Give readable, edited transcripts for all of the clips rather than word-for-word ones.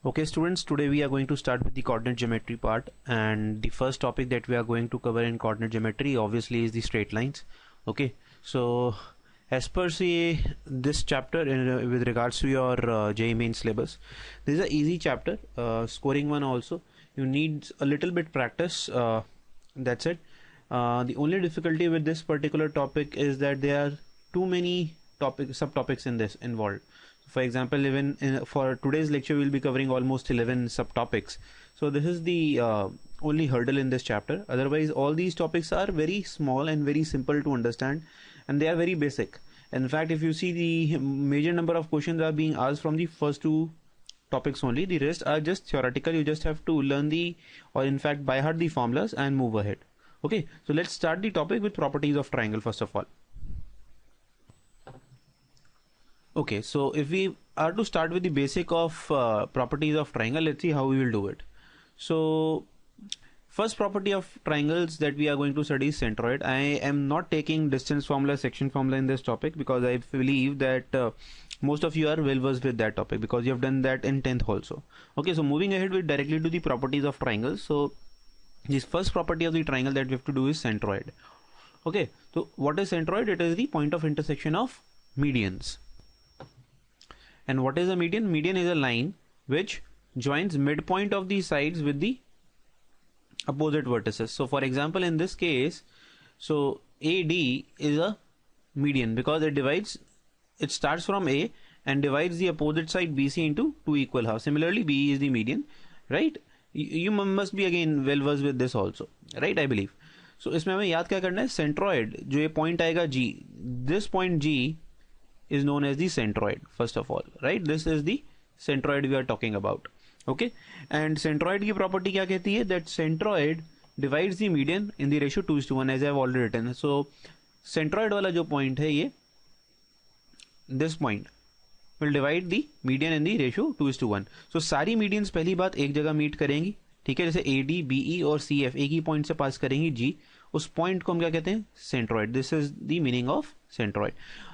Okay students, today we are going to start with the coordinate geometry part, and the first topic that we are going to cover in coordinate geometry obviously is the straight lines. Okay, so as per say this chapter with regards to your JEE main syllabus, this is an easy chapter, scoring one also. You need a little bit practice, that's it. The only difficulty with this particular topic is that there are too many subtopics in this involved. For example, even for today's lecture we'll be covering almost 11 subtopics, so this is the only hurdle in this chapter. Otherwise all these topics are very small and very simple to understand, and they are very basic. In fact, if you see, the major number of questions are being asked from the first two topics only. The rest are just theoretical. You just have to learn or in fact by heart the formulas and move ahead. Okay, so let's start the topic with properties of triangle first of all. Okay, so if we are to start with the basic of properties of triangle, let's see how we will do it. So first property of triangles that we are going to study is centroid. I am not taking distance formula, section formula in this topic because I believe that most of you are well versed with that topic because you have done that in 10th also. Okay, so moving ahead with directly to the properties of triangles. So this first property of the triangle that we have to do is centroid. Okay, so what is centroid? It is the point of intersection of medians. And what is a median? Median is a line which joins midpoint of the sides with the opposite vertices. So for example, in this case, so AD is a median because it starts from A and divides the opposite side BC into two equal halves. Similarly, BE is the median, right? You must be again well versed with this also, right? I believe. So इसमें हमें याद क्या करना है? Centroid, जो ये point आएगा G, this point G is known as the centroid first of all, right? This is the centroid we are talking about. Okay, and centroid की property क्या कहती है? That centroid divides the median in the ratio 2:1 as I have already written. So centroid वाला जो point है ये, this point will divide the median in the ratio 2:1. So सारी medians पहली बात एक जगह meet करेंगी, ठीक है? जैसे AD, BE और CF एक ही point से पास करेंगी G, उस पॉइंट को हम क्या कहते हैं? Centroid. This is the meaning of centroid.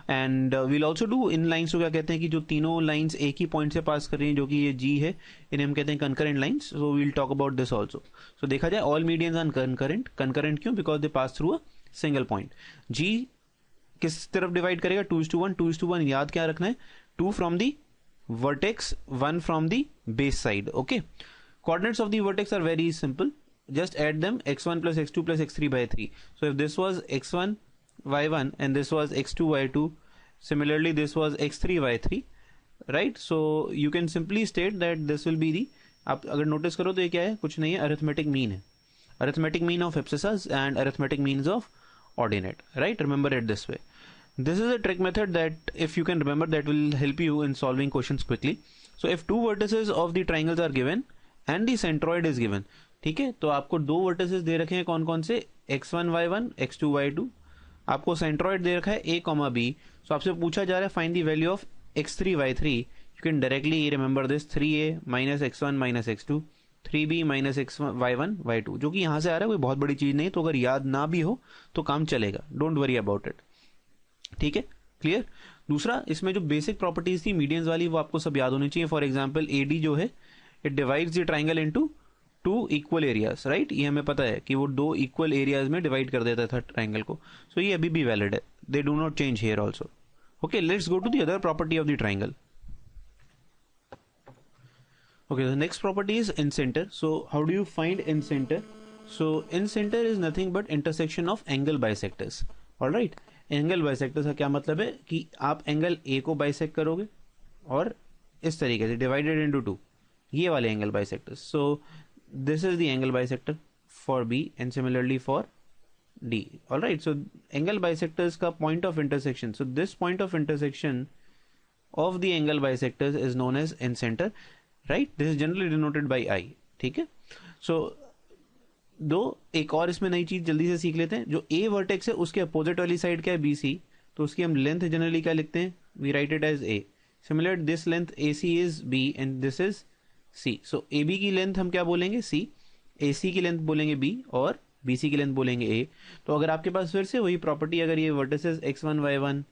And we'll also do in lines को क्या कहते हैं कि जो तीनों लाइंस एक ही पॉइंट से पास कर रही हैं, जो कि ये जी है, इन्हें हम कहते हैं concurrent lines. So we'll talk about this also. So देखा जाए all medians are concurrent. Concurrent क्यों? Because they pass through a single point. जी किस तरफ डिवाइड करेगा? 2:1. 2:1 याद क्या रखना है? 2 from the vertex, 1 from the base side. Okay, coordinates of the vertex are very simple. Just add them, x1 plus x2 plus x3 by 3. So if this was x1 y1 and this was x2 y2, similarly this was x3 y3, right? So you can simply state that this will be the, आप अगर notice करो तो ये क्या है? कुछ नहीं है, अरिथमेटिक मीन है. Arithmetic mean of abscissa and arithmetic means of ordinate, right? Remember it this way. This is a trick method that if you can remember, that will help you in solving questions quickly. So if two vertices of the triangles are given and the centroid is given, ठीक है, तो आपको दो vertices दे रखे हैं. कौन कौन से? x1 y1, x2 y2. आपको सेंट्रॉइड दे रखा है a, b. सो आपसे पूछा जा रहा है find the value of x3 y3. You can directly remember this 3a minus x1 minus x2, 3b minus x1 y1 y2, जो कि यहाँ से आ रहा है, कोई बहुत बड़ी चीज नहीं. तो अगर याद ना भी हो तो काम चलेगा, डोंट वरी अबाउट इट. ठीक है, क्लियर. दूसरा, इसमें जो बेसिक प्रॉपर्टीज थी मीडियंस वाली, वो आपको सब याद होनी चाहिए. फॉर एग्जाम्पल AD जो है, it divides the triangle into two equal areas, right? ये हमें पता है कि वो दो इक्वल एरियाज में डिवाइड कर देता था ट्राइंगल को. सो ये अभी भी वैलिड है. They do not change here also. Okay, let's go to the other property of the triangle. Okay, the next property is incenter. So how do you find incenter? So incenter is nothing but intersection of angle bisectors. All right, angle bisectors का क्या मतलब है कि आप angle A को bisect करोगे और इस तरीके से डिवाइडेड इनटू 2, ये वाले angle bisectors. So this is the angle bisector for B and similarly for D. All right, so angle bisectors का point of intersection. So this point of intersection of the angle bisectors is known as incenter, right? This is generally denoted by I. ठीक है. So दो एक और इसमें नई चीज जल्दी से सीख लेते हैं. जो A वर्टेक्स है उसके अपोजिट वाली साइड क्या है? BC. तो उसकी हम लेंथ जनरली क्या लिखते हैं? We write it as A. Similar, this length AC is B and this is C. So AB की लेंथ हम क्या बोलेंगे? C. AC की लेंथ बोलेंगे B और BC की लेंथ बोलेंगे A. तो अगर आपके पास फिर से वही प्रॉपर्टी, अगर ये vertices x1 y1,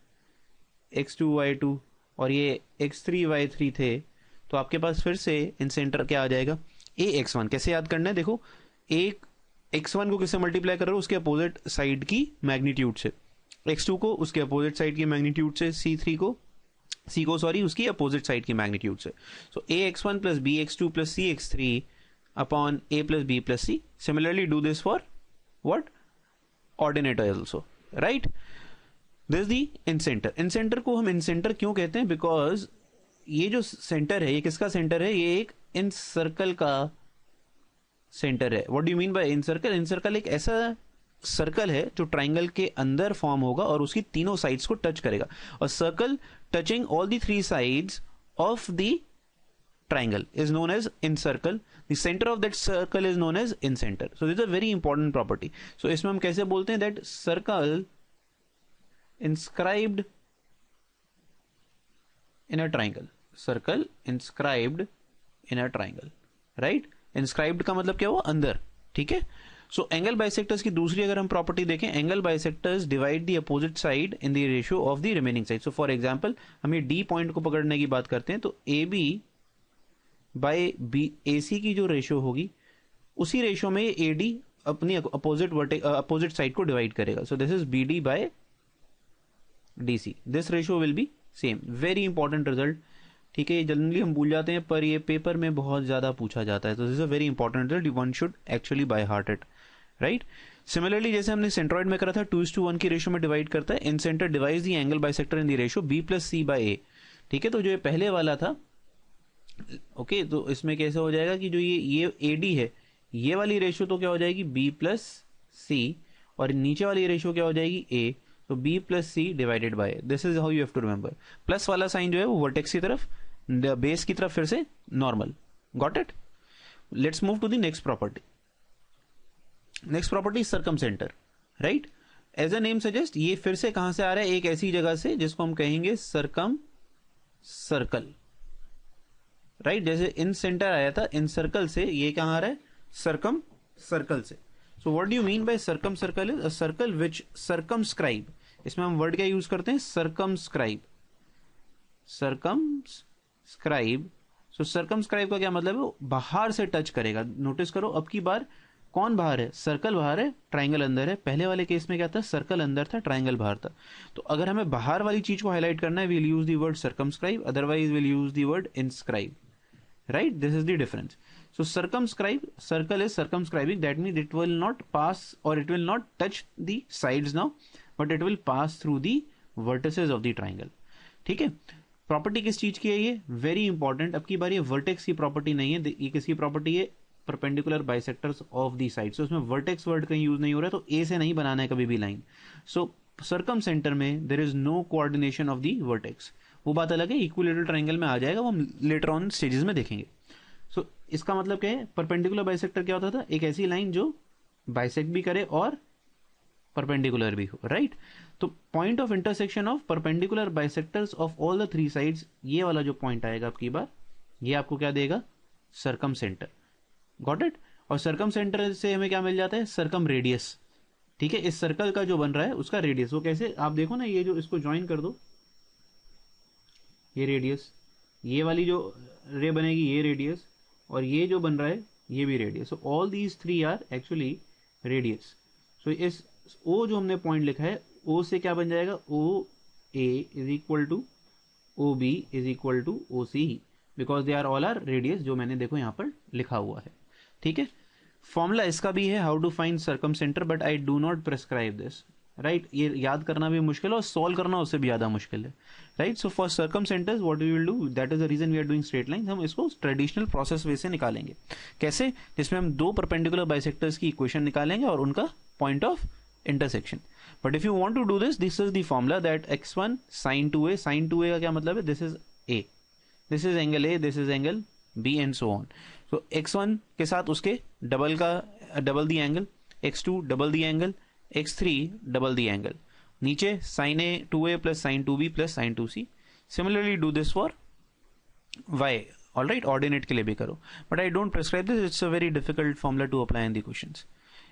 x2 y2 और ये x3 y3 थे, तो आपके पास फिर से इन सेंटर क्या आ जाएगा, ए एक्स वन। कैसे याद करना है, देखो एक x1 को किससे मल्टीप्लाई कर रहे हो, उसके अपोजिट साइड की मैग्नीट्यूड से, x2 को उसके अपोजिट साइड की मैग्नीट्यूड से, c को उसकी अपोजिट साइड की मैग्नीट्यूड से। सो ax1 plus bx2 plus cx3 upon a plus b plus c। Similarly do this for what, ordinate also, right. This the in centre. In centre को हम इन centre क्यों कहते हैं, बिकॉज ये जो सेंटर है ये किसका सेंटर है, ये एक इन सर्कल का सेंटर है। What do you mean by in circle, in circle एक ऐसा सर्कल है जो ट्राइंगल के अंदर फॉर्म होगा और उसकी तीनों साइड्स को टच करेगा, और circle touching all the three sides of the triangle is known as incircle. The center of that circle is known as incenter. So this is a very important property. So इसमें हम कैसे बोलते हैं, that circle inscribed in a triangle, circle inscribed in a triangle, right? Inscribed का मतलब क्या हुआ, अंदर, ठीक है। सो एंगल बाइसेक्टर्स की दूसरी अगर हम प्रॉपर्टी देखें, angle bisectors divide the opposite side in the ratio of the remaining side. So for example हम ये डी पॉइंट को पकड़ने की बात करते हैं, तो A B by B A C की जो रेशियो होगी उसी रेशियो में ए डी अपनी अपोजिट साइड को डिवाइड करेगा। So this is B D by D C, this ratio will be same. Very important result, ठीक है। ये जनरली हम भूल जाते हैं पर ये पेपर में बहुत ज्यादा पूछा जाता है, तो this is a very important result, one should actually by heart it, right. Similarly जैसे हमने सेंट्रॉइड में करा था 2:1 की रेशियो में डिवाइड करता है, incentre divides the angle bisector in the ratio B plus C by A, ठीक है। तो जो ये पहले वाला था, ओके, तो इसमें कैसे हो जाएगा कि जो ये ए डी है, ये वाली रेशियो तो क्या हो जाएगी बी प्लस सी, और नीचे वाली रेशियो क्या हो जाएगी ए, तो B plus C divided by. This is how you have to remember. Plus वाला साइन जो है वो वर्टेक्स की तरफ, बेस की तरफ फिर से normal. Got it. Let's move to the next property. Next property circumcentre, right. As a name suggest, ये फिर से कहां से आ रहा है, एक ऐसी जगह से जिसको हम कहेंगे सर्कम सर्कल, राइट। जैसे इन सेंटर आया था इन सर्कल से, ये कहां आ रहा है, सर्कम सर्कल से। So what do you mean by circum circle, is a circle which circumscribe, इसमें हम वर्ड क्या यूज करते हैं, सर्कमस्क्राइब, सर्कमस्क्राइब। सो सर्कमस्क्राइब का क्या मतलब है, बाहर से टच करेगा। नोटिस करो अब की बार कौन बाहर है, सर्कल बाहर है, ट्राइंगल अंदर है। पहले वाले केस में क्या था, सर्कल अंदर था, ट्राइंगल बाहर था। तो अगर हमें बाहर वाली चीज को हाईलाइट करना है, we'll use the word circumscribe, otherwise we'll use the word inscribe, right? This is the difference. So circumscribe, circle is circumscribing, that means it will not pass or it will not touch the sides now, but it will pass through the vertices of the triangle. ठीक है। Property किस चीज की है ये, very important. अब की बार ये वर्टेक्स की प्रॉपर्टी नहीं है, ये किसकी प्रॉपर्टी है, perpendicular bisectors of the side. So इसमें वर्टेक्स वर्ड कहीं यूज नहीं हो रहा है, तो ए से नहीं बनाना है कभी भी लाइन। सो सर्कम सेंटर में there is no coordination of the vertex, वो बात अलग है, इक्विलेटरल ट्रायंगल में आ जाएगा, वो हम लेटर ऑन स्टेजेस में देखेंगे। सो इसका मतलब क्या है, परपेंडिकुलर बाइसेक्टर क्या होता था, एक ऐसी लाइन जो बाइसेक्ट भी करे और परपेंडिकुलर भी हो, राइट। तो point of intersection of perpendicular bisectors of all the three sides, ये वाला जो पॉइंट आएगा आपकी बार, ये आपको क्या देगा, सर्कम सेंटर। Got it. और सर्कम सेंटर से हमें क्या मिल जाता है, सर्कम रेडियस, ठीक है। इस सर्कल का जो बन रहा है उसका रेडियस, वो कैसे, आप देखो ना, ये जो इसको ज्वाइन कर दो, ये रेडियस, ये वाली जो रे बनेगी ये रेडियस, और ये जो बन रहा है ये भी radius. So all these three are actually radius. So इस ओ जो हमने पॉइंट लिखा है, ओ से क्या बन जाएगा, O A is equal to O B is equal to O C, because they are all are radius, जो मैंने देखो यहाँ पर लिखा हुआ है, ठीक है। फॉर्मूला इसका भी है, how to find circumcentre, but I do not prescribe this, right. ये याद करना भी मुश्किल है और सॉल्व करना उससे भी ज्यादा मुश्किल है, right. So for circumcentres what we will do, that is the reason we are doing straight line. हम इसको ट्रेडिशनल प्रोसेस वे से निकालेंगे। कैसे, जिसमें हम दो परपेंडिकुलर बाइसेक्टर्स की इक्वेशन निकालेंगे और उनका point of intersection. But if you want to do this, this is the formula that x1 sin 2a, sin 2a का क्या मतलब है, this is a, this is angle a, this is angle b and so on. So x1 के साथ उसके double the angle, x2 double the angle, x3 double the angle, नीचे sin a 2a plus sin 2b plus sin 2c। Similarly do this for y, all right. Ordinate के लिए भी करो, but I don't prescribe this, it's a very difficult formula to apply in the questions.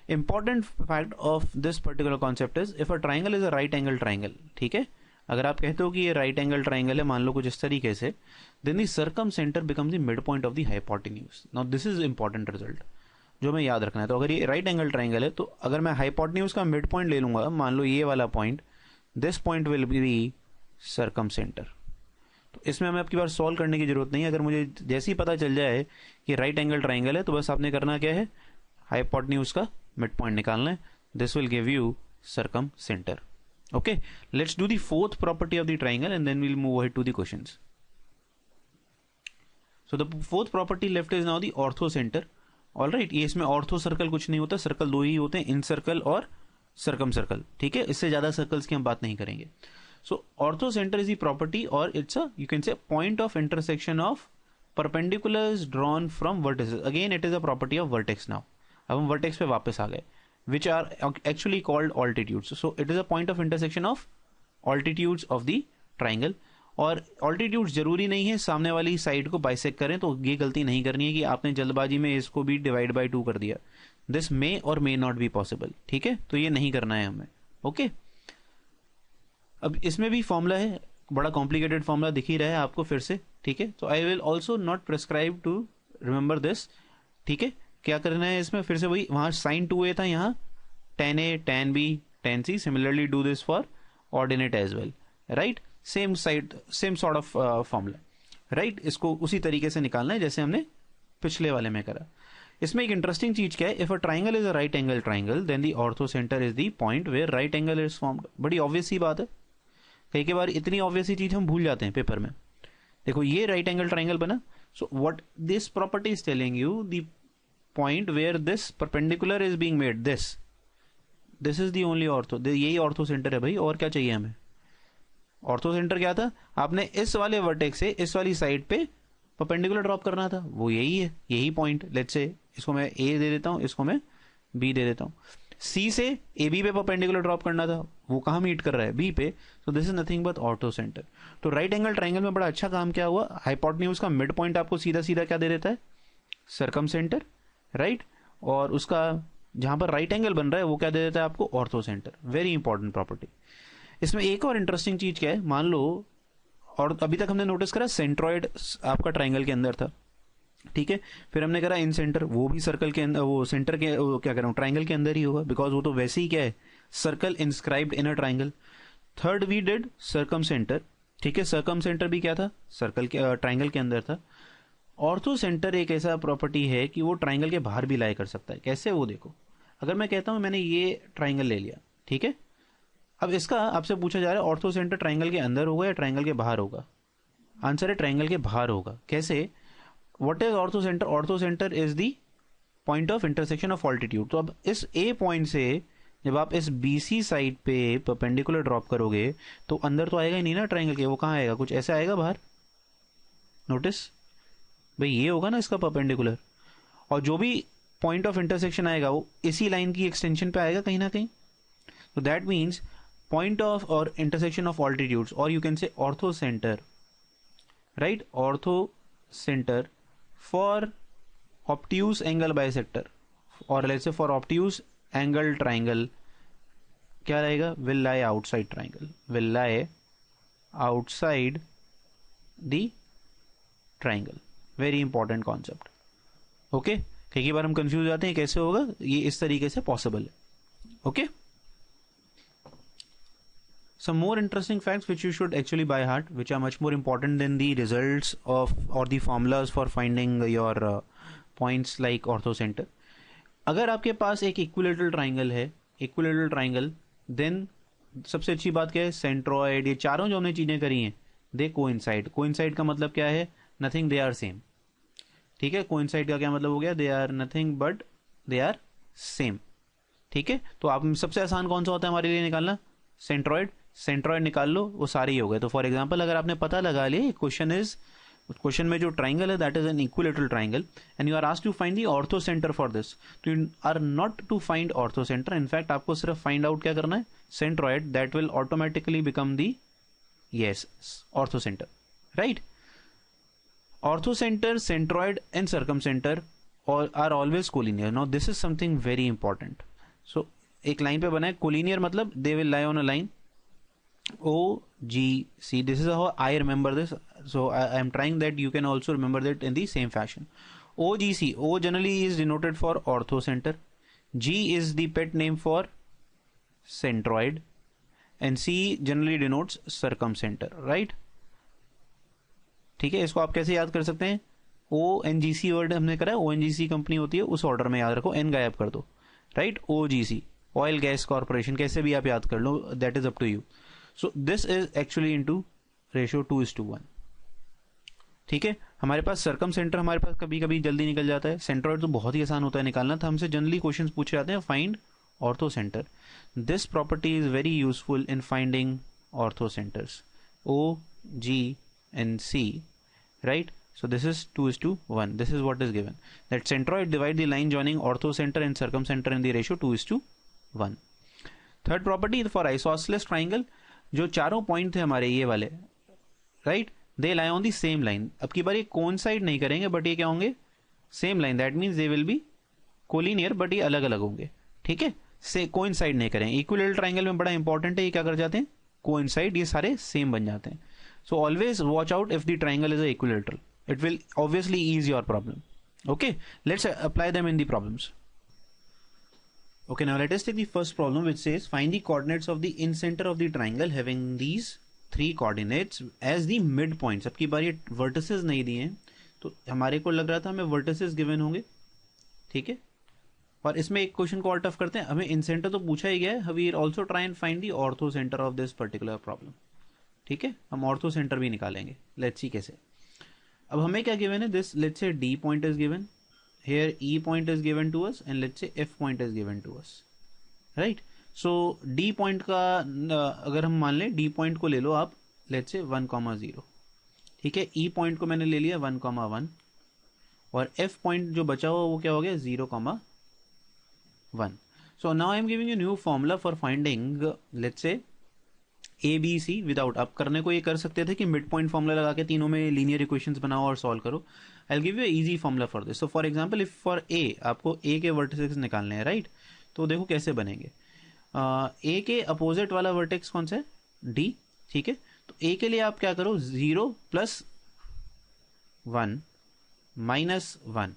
Important fact of this particular concept is if a triangle is a right angle triangle, ठीक है, अगर आप कहते हो कि ये राइट एंगल ट्राइंगल है, मान लो कुछ इस तरीके से, then the circumcentre become the mid point of the hypotenuse. Now this is important result जो हमें याद रखना है. तो अगर ये राइट एंगल ट्राइंगल है तो अगर मैं हाइपोटेन्यूज का मिड पॉइंट ले लूंगा, मान लो ये वाला point, this point will be circum centre. तो इसमें हमें आपकी बार सॉल्व करने की जरूरत नहीं है. अगर मुझे जैसे ही पता चल जाए कि राइट एंगल ट्राइंगल है तो बस आपने करना क्या है, हाइपोटेन्यूज का मिड पॉइंट निकालना है. This will give you circum centre. Okay, let's do the fourth property of the triangle and then we'll move ahead to the questions. So the fourth property left is now the ortho center. All right, ये इसमें ortho circle कुछ नहीं होता, circle दो ही होते हैं, इन circle और circum circle. ठीक है, इससे ज्यादा सर्कल्स की हम बात नहीं करेंगे. So ortho center is the property or it's a, you can say, point of intersection of perpendiculars drawn from vertices. Again it is a property of vertex. now अब हम vertex पे वापस आ गए, which are actually called altitudes. So it is a point of intersection of altitudes of the triangle. और altitudes जरूरी नहीं है सामने वाली साइड को बाइसेक्ट करें, तो ये गलती नहीं करनी है कि आपने जल्दबाजी में इसको भी डिवाइड बाय 2 कर दिया. दिस मे और मे नॉट बी पॉसिबल. ठीक है, तो ये नहीं करना है हमें. ओके, अब इसमें भी फॉर्मूला है, बड़ा कॉम्प्लिकेटेड फॉर्मूला दिख ही रहा है आपको फिर से. ठीक है, तो I will also not prescribe to remember this. ठीक है, क्या करना है इसमें, फिर से वही, वहां sin 2a था, यहाँ tan a, tan b, tan c. Similarly do this for ordinate as well. Right, same sort of formula. Right, इसको उसी तरीके से निकालना है जैसे हमने पिछले वाले में करा. इसमें एक इंटरेस्टिंग चीज क्या है, if a triangle is a right angle triangle then the orthocentre is the point where right angle is formed. बड़ी ऑब्वियस सी बात है, कई बार इतनी ऑब्वियस सी चीज हम भूल जाते हैं पेपर में. देखो ये राइट एंगल ट्राइंगल बना, so what this property is telling you, the point where this perpendicular is being made, this is the only ortho. यही ऑर्थो सेंटर है भाई, और क्या चाहिए हमें. ऑर्थो सेंटर क्या था, आपने इस वाले वर्टेक्स से इस वाली साइड पे परपेंडिकुलर ड्रॉप करना था, वो यही है, यही पॉइंट. लेट्स से इसको मैं ए दे देता हूं, इसको मैं बी दे देता हूं. सी से ए बी पे परपेंडिकुलर ड्रॉप करना था, वो कहां मीट कर रहा है, बी पे. सो this is nothing but ortho centre. तो राइट एंगल ट्राइंगल में बड़ा अच्छा काम क्या हुआ, हाइपोटेन्यूज का मिड पॉइंट आपको सीधा सीधा क्या दे देता है, सर्कम सेंटर. राइट, और उसका जहां पर राइट एंगल बन रहा है वो क्या दे देता है आपको, ortho centre. Very important property. इसमें एक और इंटरेस्टिंग चीज क्या है, मान लो, और अभी तक हमने नोटिस करा सेंट्रॉइड आपका ट्राइंगल के अंदर था. ठीक है, फिर हमने करा इन सेंटर, वो भी सर्कल के अंदर, वो सेंटर के, वो क्या कह रहा हूं, ट्राइंगल के अंदर ही होगा, बिकॉज वो तो वैसे ही क्या है, circle inscribed in a triangle. Third we did circumcentre. ठीक है, सर्कम सेंटर भी क्या था, सर्कल के ट्राइंगल के अंदर था. ऑर्थो सेंटर एक ऐसा प्रॉपर्टी है कि वो ट्राइंगल के बाहर भी लाई कर सकता है. कैसे, वो देखो, अगर मैं कहता हूं मैंने ये ट्राइंगल ले लिया, ठीक है, अब इसका आपसे पूछा जा रहा है ऑर्थो सेंटर ट्राइंगल के अंदर होगा या ट्राइंगल के बाहर होगा. आंसर है ट्राइंगल के बाहर होगा. कैसे, what is ortho centre, ortho centre is the point of intersection of altitude. तो अब इस ए पॉइंट से जब आप इस बीसी साइड पे परपेंडिकुलर ड्रॉप करोगे तो अंदर तो आएगा ही नहीं ना ट्राइंगल के, वो कहां आएगा, कुछ ऐसा आएगा बाहर. नोटिस भाई, ये होगा ना इसका परपेंडिकुलर, और जो भी पॉइंट ऑफ इंटरसेक्शन आएगा वो इसी लाइन की एक्सटेंशन पे आएगा कहीं ना कहीं. तो दैट मीन्स पॉइंट ऑफ और इंटरसेक्शन ऑफ ऑल्टीट्यूड्स, और you can say orthocentre. Right, orthocentre for obtuse angle bisector, और let's say for obtuse angle triangle क्या रहेगा, will lie outside triangle, will lie outside the triangle. Very important concept. Okay, कई बार हम confuse जाते हैं कैसे होगा, ये इस तरीके से पॉसिबल है. Okay, some more interesting facts which you should actually by heart, which are much more important than the results of or the formulas for finding your points like ortho center. अगर आपके पास एक equilateral triangle है, equilateral triangle, then सबसे अच्छी बात क्या है, centroid, ये चारों जो हमने चीजें करी हैं, दे कोइंसाइड. कोइंसाइड का मतलब क्या है, नथिंग, दे आर सेम. ठीक है, कोइंसाइड का क्या मतलब हो गया, they are nothing but they are same. ठीक है, तो आप सबसे आसान कौन सा होता है हमारे लिए निकालना, सेंट्रॉइड. सेंट्रॉइड निकाल लो, वो सारे ही हो गए. तो फॉर एग्जांपल अगर आपने पता लगा लिया, क्वेश्चन में जो ट्राइंगल है that is an equilateral triangle and you are asked to find the orthocentre for this, तो you are not to find orthocentre. In fact आपको सिर्फ फाइंड आउट क्या करना है, centroid, that will automatically become the yes orthocentre. Right, orthocentre, centroid and circumcentre are always collinear. Now this is something very important. So एक line पे बना है, collinear मतलब they will lie on a line. OGC. This is how I remember this. So I am trying that you can also remember that in the same fashion. OGC. O generally is denoted for orthocenter. G is the pet name for centroid. And C generally denotes circumcenter. Right? ठीक है, इसको आप कैसे याद कर सकते हैं? ONGC word हमने करा है, ONGC कंपनी होती है, उस ऑर्डर में याद रखो, N गायब कर दो. Right? OGC, oil gas corporation, कैसे भी आप याद कर लो, that is up to you. So this is actually into ratio 2:1. ठीक है, हमारे पास सर्कम सेंटर हमारे पास कभी कभी जल्दी निकल जाता है. सेंट्रॉइड तो बहुत ही आसान होता है निकालना था. हमसे जनरली क्वेश्चंस पूछे जाते हैं find ortho centre. This property is very useful in finding ortho centres. OGNC, right? So this is 2:1. This is what is given. That centroid divide the line joining orthocenter and circumcenter in the ratio 2:1. Third property for isosceles triangle, जो चारों point थे हमारे ये वाले, right, they lie on the same line. अब की बार ये coincide नहीं करेंगे, बट ये क्या होंगे? Same line. That means they will be collinear, but ये अलग अलग होंगे. ठीक है, से कोइंसाइड नहीं करेंगे. इक्विलेटरल ट्राइंगल में बड़ा इंपॉर्टेंट है, ये क्या कर जाते हैं? कोइंसाइड, ये सारे सेम बन जाते हैं. So always watch out if the triangle is a equilateral. It will obviously ease your problem. Okay, let's apply them in the problems. Okay, now let us take the first problem, which says find the coordinates of the incenter of the triangle having these three coordinates as the midpoints. अब की बार ये vertices नहीं दिए हैं, तो हमारे को लग रहा था हमें vertices given होंगे. ठीक है, और इसमें एक क्वेश्चन को और टफ करते हैं. हमें incenter तो पूछा ही गया है, we will also try and find the ortho center of this particular problem. ठीक है, हम ऑर्थो सेंटर भी निकालेंगे. लेट्स सी कैसे. अब हमें क्या गिवन है? This let's say D point is given here, E point is given to us, and let's say F point is given to us. Right? So D point का अगर हम मान लें, डी पॉइंट को ले लो आप, लेट्स से 1,0. ठीक है, ई पॉइंट को मैंने ले लिया 1,1, और एफ पॉइंट जो बचा हुआ वो क्या हो गया? 0,1. So now I am giving you new formula for finding let's say ABC without. आप करने को ये कर सकते थे कि मिड पॉइंट फॉर्मुला लगा के तीनों में लीनियर इक्वेशंस बनाओ और सॉल्व करो. I will give you easy formula for this. So for example, if for a आपको ए के वर्टिसेस निकालने हैं, राइट, तो देखो कैसे बनेंगे. ए के अपोजिट वाला वर्टेक्स कौन सा है? डी. ठीक है, तो ए के लिए आप क्या करो? 0 + 1 - 1.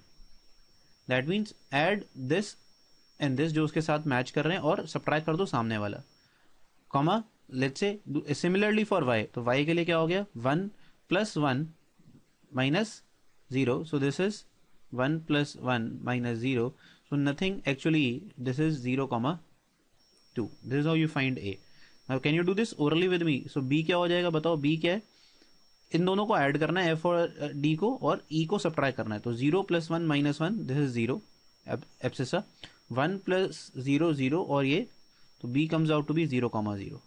That means add this and this जो उसके साथ मैच कर रहे हैं, और सब्ट्रैक्ट कर दो सामने वाला, comma. Let's say similarly for y, तो y के लिए क्या हो गया? 1 + 1 - 0. सो this is 1 + 1 - 0. So nothing, actually this is 0,2. This is how you find a. Now can you do this orally with me? So b क्या हो जाएगा? बताओ b क्या है? इन दोनों को ऐड करना है, f और d को, और e को सब्ट्रैक्ट करना है. तो 0 + 1 - 1, दिस इज 0 एब्सिसा. 1 + 0 0, और ये, तो b comes out to be 0,0.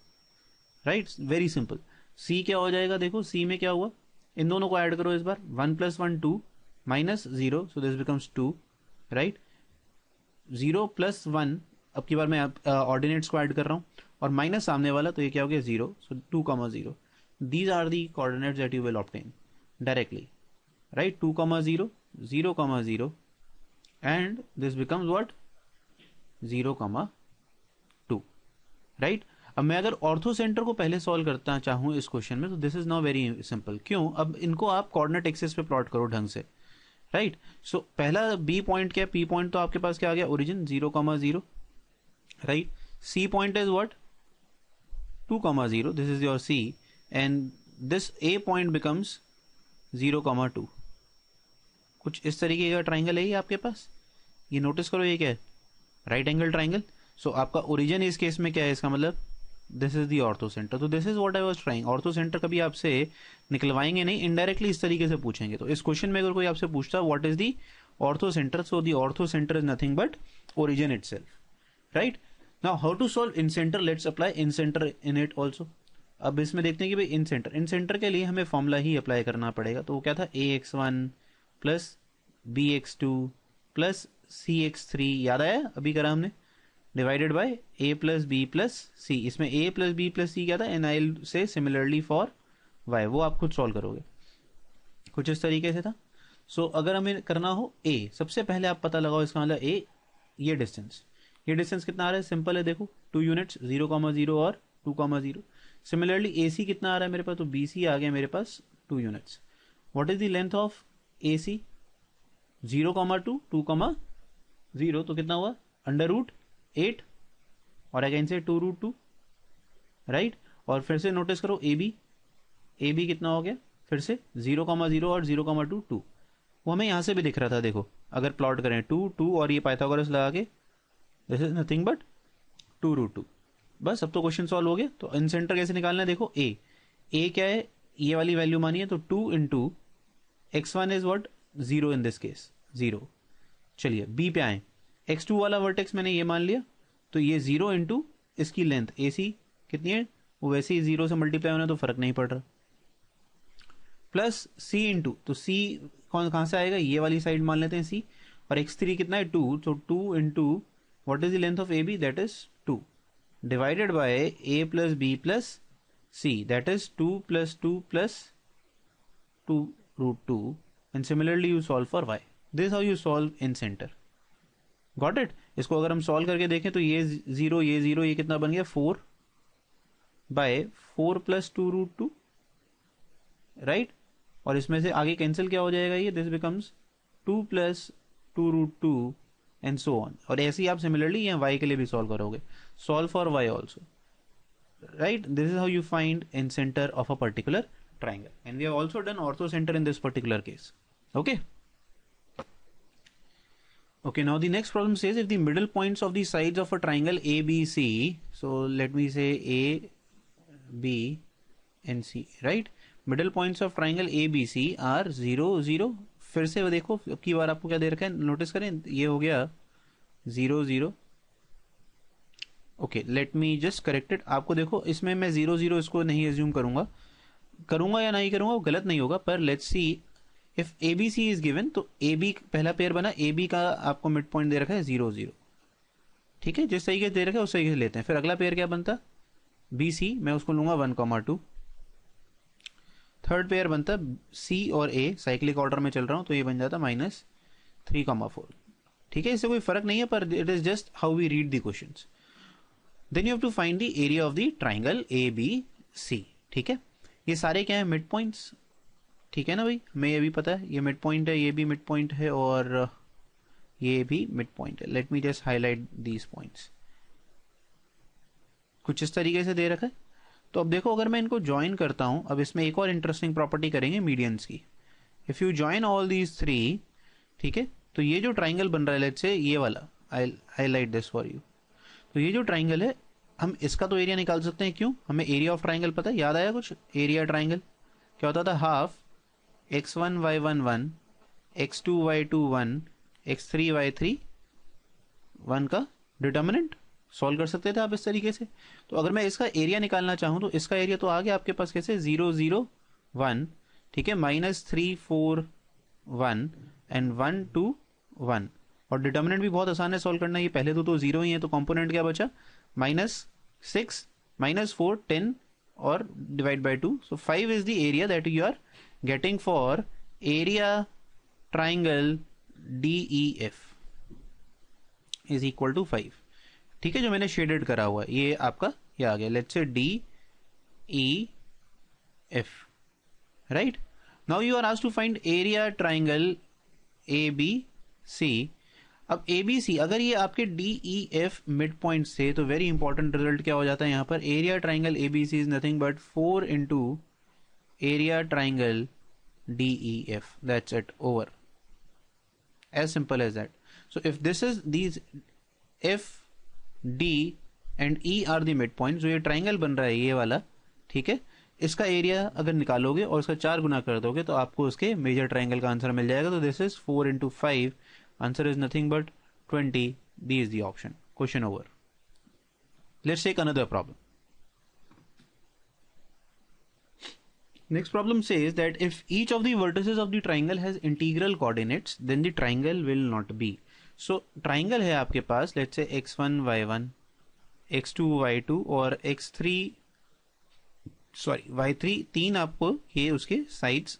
Right? Very simple. C क्या हो जाएगा? देखो सी में क्या हुआ, इन दोनों को ऐड करो इस बार. 1 + 1 2 - 0, सो दिस बिकम्स 2. राइट? 0 + 1, अब की बार मैं ऑर्डिनेट्स को ऐड कर रहा हूं, और माइनस सामने वाला, तो ये क्या हो गया? 0. So 2,0. These are the coordinates that you will obtain directly. Right? 2,0 0,0, and this becomes what? 0,2. Right? अब मैं अगर ऑर्थो सेंटर को पहले सॉल्व करता चाहूं इस क्वेश्चन में, तो this is now very simple. क्यों? अब इनको आप कोऑर्डिनेट एक्सिस पे प्लॉट करो ढंग से. राइट? सो पहला बी पॉइंट क्या है? पी पॉइंट तो आपके पास क्या आ गया? Origin 0,0. Right? C point is what? 2,0. This is your C, and this A point becomes 0,2. कुछ इस तरीके का ट्राइंगल है ये आपके पास. ये नोटिस करो, ये क्या है? Right angle triangle. सो आपका ओरिजिन इस केस में क्या है? इसका मतलब this is the orthocentre. तो this is what I was trying. Orthocentre कभी आपसे निकलवाएंगे नहीं, इनडायरेक्टली इस तरीके से पूछेंगे. तो इस क्वेश्चन में अगर कोई आपसे पूछता what is the orthocentre, so the orthocentre is nothing but origin itself. Right? Now how to solve incentre? Let's apply incentre in it also. अब इसमें देखते हैं कि भाई इन सेंटर के लिए हमें फॉर्मूला ही अप्लाई करना पड़ेगा. तो वो क्या था? ax1 + bx2 + cx3. याद आया? अभी करा हमने, divided by a + b + c. इसमें a + b + c क्या था? And I will say similarly for y. वो आप खुद सॉल्व करोगे. कुछ इस तरीके से था. सो अगर हमें करना हो a, सबसे पहले आप पता लगाओ इसका मतलब a, ये डिस्टेंस कितना आ रहा है? सिंपल है, देखो 2 यूनिट्स, 0,0 और 2,0. सिमिलरली ए सी कितना आ रहा है मेरे पास, तो बी सी आ गया मेरे पास 2 units. What is the length of A C, 0,2, 2,0, तो कितना हुआ √8 और अगेन से 2√2, राइट. और फिर से नोटिस करो ए बी कितना हो गया फिर से 0,0 और 0,2, 2. वो हमें यहाँ से भी दिख रहा था, देखो अगर प्लॉट करें 2 2 और ये पाइथागोरस लगा के, दिस इज नथिंग बट 2√2. बस अब तो क्वेश्चन सॉल्व हो गया. तो इन सेंटर कैसे निकालना है, देखो ए क्या है, ये वाली वैल्यू मानिए, तो 2 into x1 is what 0 in this case 0. चलिए बी पे आए, x2 वाला वर्टेक्स मैंने ये मान लिया, तो ये 0 इंटू इसकी लेंथ ए सी कितनी है, वो वैसे ही 0 से मल्टीप्लाई होना तो फर्क नहीं पड़ रहा, प्लस सी इंटू, तो सी कहाँ से आएगा, ये वाली साइड मान लेते हैं सी, और x3 कितना है 2, तो 2 into what is the length of A B, that is 2, divided by A plus B plus C, that is 2 plus 2 plus 2√2. And similarly you solve for y. This how you solve incentre. Got it. इसको अगर हम solve करके देखें तो ये 0 ये कितना बन गया 4/4 प्लस 2√2, राइट. और इसमें से आगे कैंसिल क्या हो जाएगा, ये this becomes 2 plus 2√2 and so on. और ऐसे ही आप सिमिलरली यहाँ y के लिए भी सॉल्व करोगे. Solve for y also, right. This is how you find in centre of a particular triangle, and we have also done ortho center in this particular case. Okay, now the next problem says if the middle points of the sides of a triangle ABC, so let me say A, B and C, right. Middle points of triangle ABC are 0 0. फिर से देखो की बार आपको क्या दे रखा है, notice करें, ये हो गया 0 0. Okay, late me just correct it. आपको देखो इसमें मैं 0 0 इसको नहीं एज्यूम करूंगा या नहीं करूंगा वो गलत नहीं होगा, पर let's see if A B C is given, तो ए बी पहला पेयर बना, ए बी का आपको मिड पॉइंट दे रखा है 0 0, ठीक है. जिस तरीके से दे रखा है उस तरीके से लेते हैं. फिर अगला पेयर क्या बनता, बी सी, मैं उसको लूंगा 1,2. थर्ड पेयर बनता सी और ए, साइक्लिक ऑर्डर में चल रहा हूं तो ये बन जाता -3,4. ठीक है, इससे कोई फर्क नहीं है, पर it is just how we read the questions. Then you have to find the area of the triangle A B C. ठीक है, ये सारे क्या है मिड पॉइंट्स, ठीक है ना भाई, हमें ये भी पता है ये मिड पॉइंट है, ये भी मिड पॉइंट है और ये भी मिड पॉइंट है. Late me just highlight these points. कुछ इस तरीके से दे रखा है. तो अब देखो अगर मैं इनको ज्वाइन करता हूं, अब इसमें एक और इंटरेस्टिंग प्रॉपर्टी करेंगे मीडियंस की. If you join all these 3, ठीक है, तो ये जो ट्राइंगल बन रहा है, लेट्स से ये वाला, आई हाईलाइट दिस फॉर यू. तो ये जो ट्राइंगल है, हम इसका तो एरिया निकाल सकते हैं. क्यों, हमें एरिया ऑफ ट्राइंगल पता है, याद आया कुछ. एरिया ट्राइंगल क्या होता था, half x1 y1 1, x2 y2 1, x3 y3 1 का डिटर्मिनेंट. सॉल्व कर सकते थे आप इस तरीके से. तो अगर मैं इसका एरिया निकालना चाहूं तो इसका एरिया तो आ गया आपके पास कैसे, 0 0 1, ठीक है, -3 4 1 एंड 1 2 1. और डिटर्मिनेंट भी बहुत आसान है सॉल्व करना. ये पहले तो 0 ही है, तो कंपोनेंट क्या बचा, -6 -4 10 और divide by 2. So 5 is the area that you are getting for area triangle DEF is equal to 5. ठीक है, जो मैंने शेडेड करा हुआ है ये आपका ये आ गया. Let's say DEF, right. Now you are asked to find area triangle ABC. अब ABC अगर ये आपके DEF मिड पॉइंट से, तो वेरी इंपॉर्टेंट रिजल्ट क्या हो जाता है यहाँ पर, area triangle ABC is nothing but 4 into area triangle DEF. That's it, over, as simple as that. So if this is these F D and E are the mid point, जो ये triangle बन रहा है ये वाला, ठीक है, इसका एरिया अगर निकालोगे और इसका 4 गुना कर दोगे तो आपको उसके मेजर ट्राइंगल का आंसर मिल जाएगा. तो this is 4 into 5, answer is nothing but 20. B is the option. Question over. Let's take another problem. Next problem says that if each of the vertices of the triangle has integral coordinates, then the triangle will not be. So triangle है आपके पास, let's say x1 y1, x2 y2 और y3, 3 आपको ये उसके sides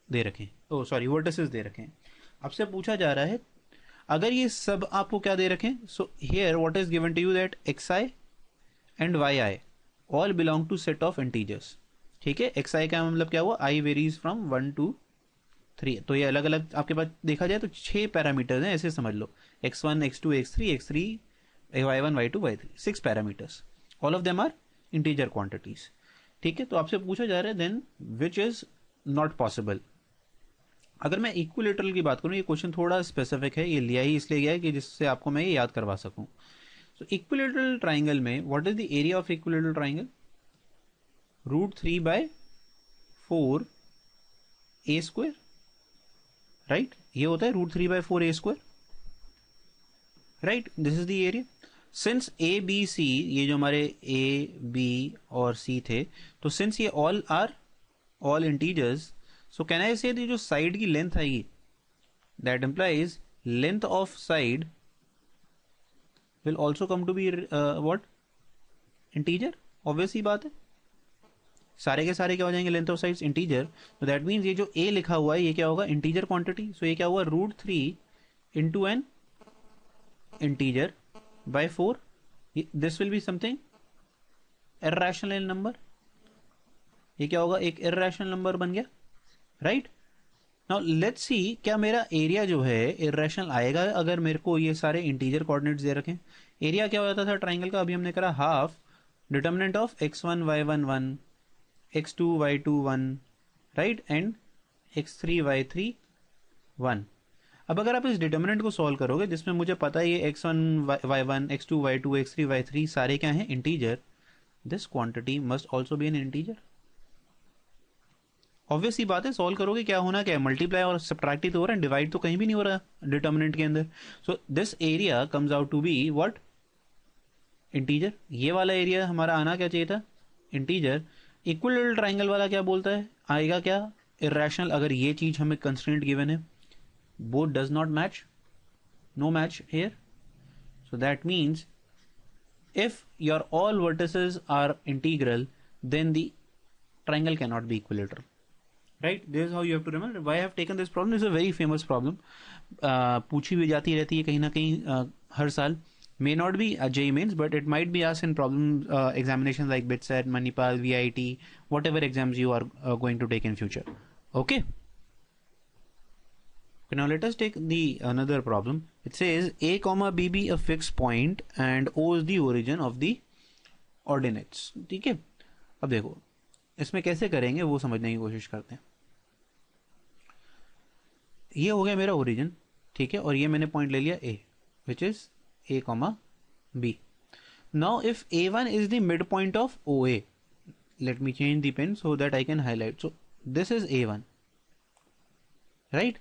दे रखे हैं, vertices दे रखे हैं. आपसे पूछा जा रहा है अगर ये सब आपको क्या दे रखें. So here what is given to you that xi and yi all belong to set of integers. ठीक है, एक्स आई का मतलब क्या हुआ, आई वेरीज फ्रॉम 1 to 3। तो ये अलग अलग आपके पास देखा जाए तो 6 पैरामीटर्स हैं, ऐसे समझ लो, x1 x2 x3 x3 y1 y2 y3, 6 parameters, all of them are integer quantities. ठीक है, तो आपसे पूछा जा रहा है then which is not possible. अगर मैं इक्विलेटरल की बात करूं, ये क्वेश्चन थोड़ा स्पेसिफिक है, ये लिया ही इसलिए गया है कि जिससे आपको मैं ये याद करवा सकूं। तो इक्विलेटरल ट्राइंगल में what is the area of equilateral triangle, √3/4 A square, right, ये होता है √3/4 A square, right, this is the area. Since A B C, ये जो हमारे ए बी और सी थे, तो सिंस ये all integers, so can I say जो साइड की लेंथ आएगी, that implies length of side will also come to be what, integer. Obvious ही बात है, सारे के सारे क्या हो जाएंगे, लेंथ ऑफ साइड्स इंटीजर। तो दैट मीन्स ये जो ए लिखा हुआ है ये क्या होगा, इंटीजर क्वांटिटी। सो ये क्या हुआ, √3 into N integer by 4, this will be something irrational number। ये क्या होगा, एक irrational number बन गया, राइट। नाउ लेट्स सी, क्या मेरा एरिया जो है irrational आएगा अगर मेरे को ये सारे इंटीजर कोऑर्डिनेट्स दे रखें। एरिया क्या हो जाता था ट्राइंगल का, अभी हमने करा half determinant of x1 y1 1, x2 y2 1, right, and x3 y3 1। अब अगर आप इस डिटर्मिनेंट को सॉल्व करोगे जिसमें मुझे पता है ये x1 y1 x2 y2 x3 y3 सारे क्या हैं, integer, this quantity must also be an integer. Obvious ही बात है, सॉल्व करोगे क्या होना क्या है, मल्टीप्लाई और सब्ट्रैक्ट ही तो हो रहा है, डिवाइड तो कहीं भी नहीं हो रहा डिटर्मिनेंट के अंदर। So this area comes out to be what, integer. ये वाला एरिया हमारा आना क्या चाहिए था, इंटीजर। इक्विलेटरल ट्राइंगल वाला क्या बोलता है, आएगा क्या, इर्रेशनल। अगर ये चीज हमें कंस्ट्रेंट गिवन है, both does not match, no match here, so that means if your all vertices are integral then the triangle cannot be equilateral, right। This is how you have to remember why I have taken this problem। This is a very famous problem, पूछी भी जाती रहती है कहीं ना कहीं हर साल। may not be a JEE mains but it might be asked in problem examinations like BITSAT, Manipal, VIT, whatever exams you are going to take in future, okay। Now let us take the another problem। It says a comma b be a fixed point and o is the origin of the ordinates। ठीक है, अब देखो इसमें कैसे करेंगे वो समझने की कोशिश करते हैं। ये हो गया मेरा ओरिजिन, ठीक है, और ये मैंने पॉइंट ले लिया a, which is a comma b। Now if a1 is the midpoint of OA, let me change the pen so that I can highlight। So this is a1, right,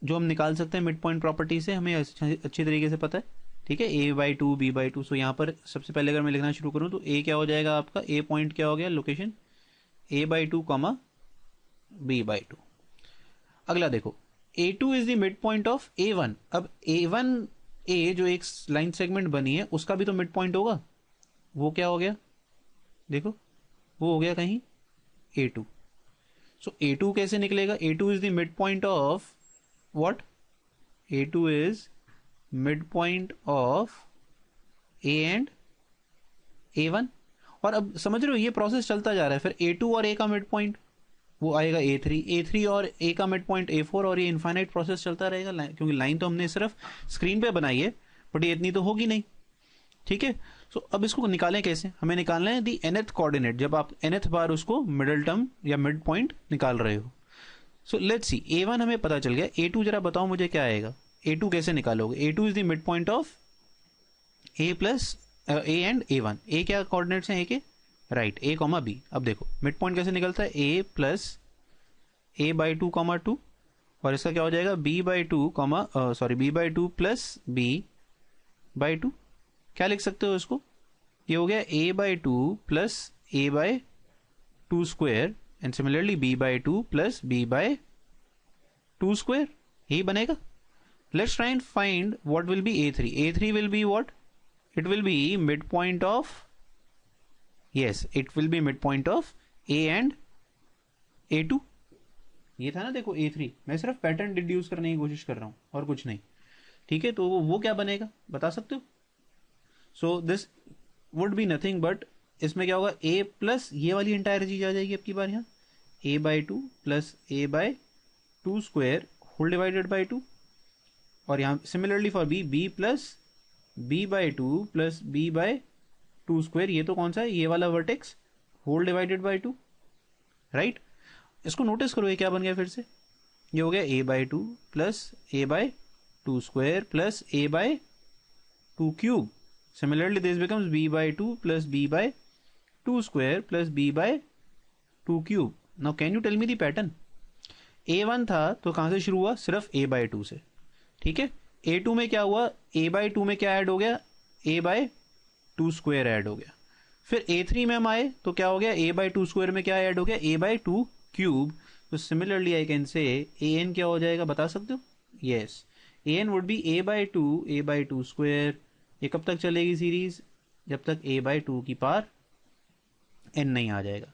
जो हम निकाल सकते हैं मिड पॉइंट प्रॉपर्टी से, हमें अच्छी तरीके से पता है, ठीक है, a/2 b/2। सो यहाँ पर सबसे पहले अगर मैं लिखना शुरू करूँ तो a क्या हो जाएगा आपका, a पॉइंट क्या हो गया, लोकेशन a/2 कॉमा b/2। अगला देखो, a2 is the mid point of a1। अब a1 a जो एक लाइन सेगमेंट बनी है उसका भी तो मिड पॉइंट होगा, वो क्या हो गया, देखो वो हो गया कहीं a2। सो a2 कैसे निकलेगा, a2 is the mid point of what, a2 is midpoint of a and a1। और अब समझ रहे हो ये प्रोसेस चलता जा रहा है, फिर a2 और a का मिड पॉइंट वो आएगा a3 और a का मिड पॉइंट a4, और ये इनफाइनाइट प्रोसेस चलता रहेगा, क्योंकि लाइन तो हमने सिर्फ स्क्रीन पे बनाई है बट ये इतनी तो होगी नहीं, ठीक है। सो अब इसको निकालें कैसे, हमें निकालना है दी nth कोऑर्डिनेट, जब आप nth बार उसको मिडिल टर्म या मिड पॉइंट निकाल रहे हो। सो लेट्स सी, a1 हमें पता चल गया, a2 जरा बताओ मुझे क्या आएगा, a2 कैसे निकालोगे, a2 is the mid point of a plus a and a1। a क्या कोऑर्डिनेट्स हैं a के, राइट, a कॉमा b। अब देखो मिड पॉइंट कैसे निकलता है, a प्लस a/2 कॉमा 2, और इसका क्या हो जाएगा b/2 comma sorry b/2 plus b/2। क्या लिख सकते हो इसको, ये हो गया a/2 plus a/2 square and similarly b/2 plus b/2 square, यही बनेगा। Let's try and find what will B a3। a3 will be what, it will B mid point of, yes it will B mid point of a and a2। ये था ना, देखो a3, मैं सिर्फ pattern deduce करने की कोशिश कर रहा हूं और कुछ नहीं, ठीक है। तो वो क्या बनेगा बता सकते हो, so this would be nothing but इसमें क्या होगा, a प्लस ये वाली इंटायर चीज आ जाएगी आपकी बार यहाँ, a by two plus a by two square whole divided by two, और यहाँ similarly for b, b plus b by two plus b by two square, ये तो कौन सा है, ये वाला vertex whole divided by two, right. इसको नोटिस करो, ये क्या बन गया फिर से, ये हो गया a by two plus a by two square plus a by two cube. Similarly this becomes b by two plus b by two square plus b by two cube. Now can you tell me the pattern, a1 था तो कहां से शुरू हुआ, सिर्फ a by to से, ठीक है। a2 में क्या हुआ, a बाई टू में क्या ऐड हो गया, a by two square add हो गया। फिर a3 में हम आए तो क्या हो गया, a बाई टू स्क्वायर में क्या ऐड हो गया, a बाई टू क्यूब। तो similarly I can say an क्या हो जाएगा, बता सकते हो, yes, an would be a by two square. ये कब तक चलेगी सीरीज, जब तक a बाई टू की पावर n नहीं आ जाएगा,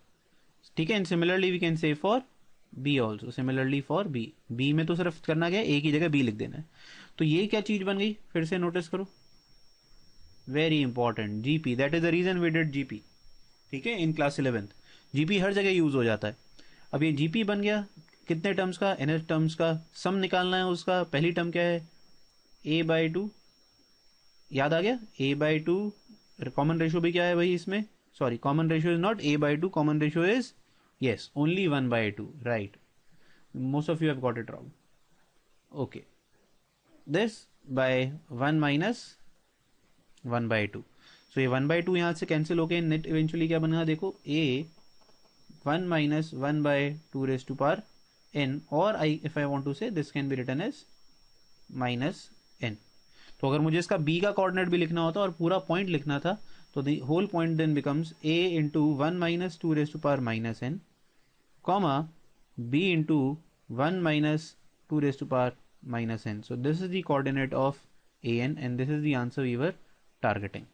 ठीक है। And similarly we can say for b also, similarly for b में तो सिर्फ करना क्या है, a की जगह b लिख देना है। तो ये क्या चीज बन गई, फिर से नोटिस करो, very important, GP, that is the reason we did GP, ठीक है। इन क्लास 11th जीपी हर जगह यूज हो जाता है। अब ये जीपी बन गया, कितने टर्म्स का, एन टर्म्स का सम निकालना है उसका। पहली टर्म क्या है, a बाई टू, याद आ गया, a by to, common ratio भी क्या है भाई इसमें, sorry common ratio is not a by to, common ratio is yes only 1 by 2, right, most of you have got it wrong, okay, this by 1 minus 1 by 2, so ये 1 by 2 यहाँ से cancel होके net eventually क्या बनेगा, देखो a 1 minus 1 by 2 raised to power n, or if I want to say this can be written as minus n। तो अगर मुझे इसका b का कोऑर्डिनेट भी लिखना होता और पूरा पॉइंट लिखना था, तो the whole point then becomes a into 1 minus 2 raised to power minus n, comma b into 1 minus 2 raised to power minus n. So this is the coordinate of an and this is the answer we were targeting,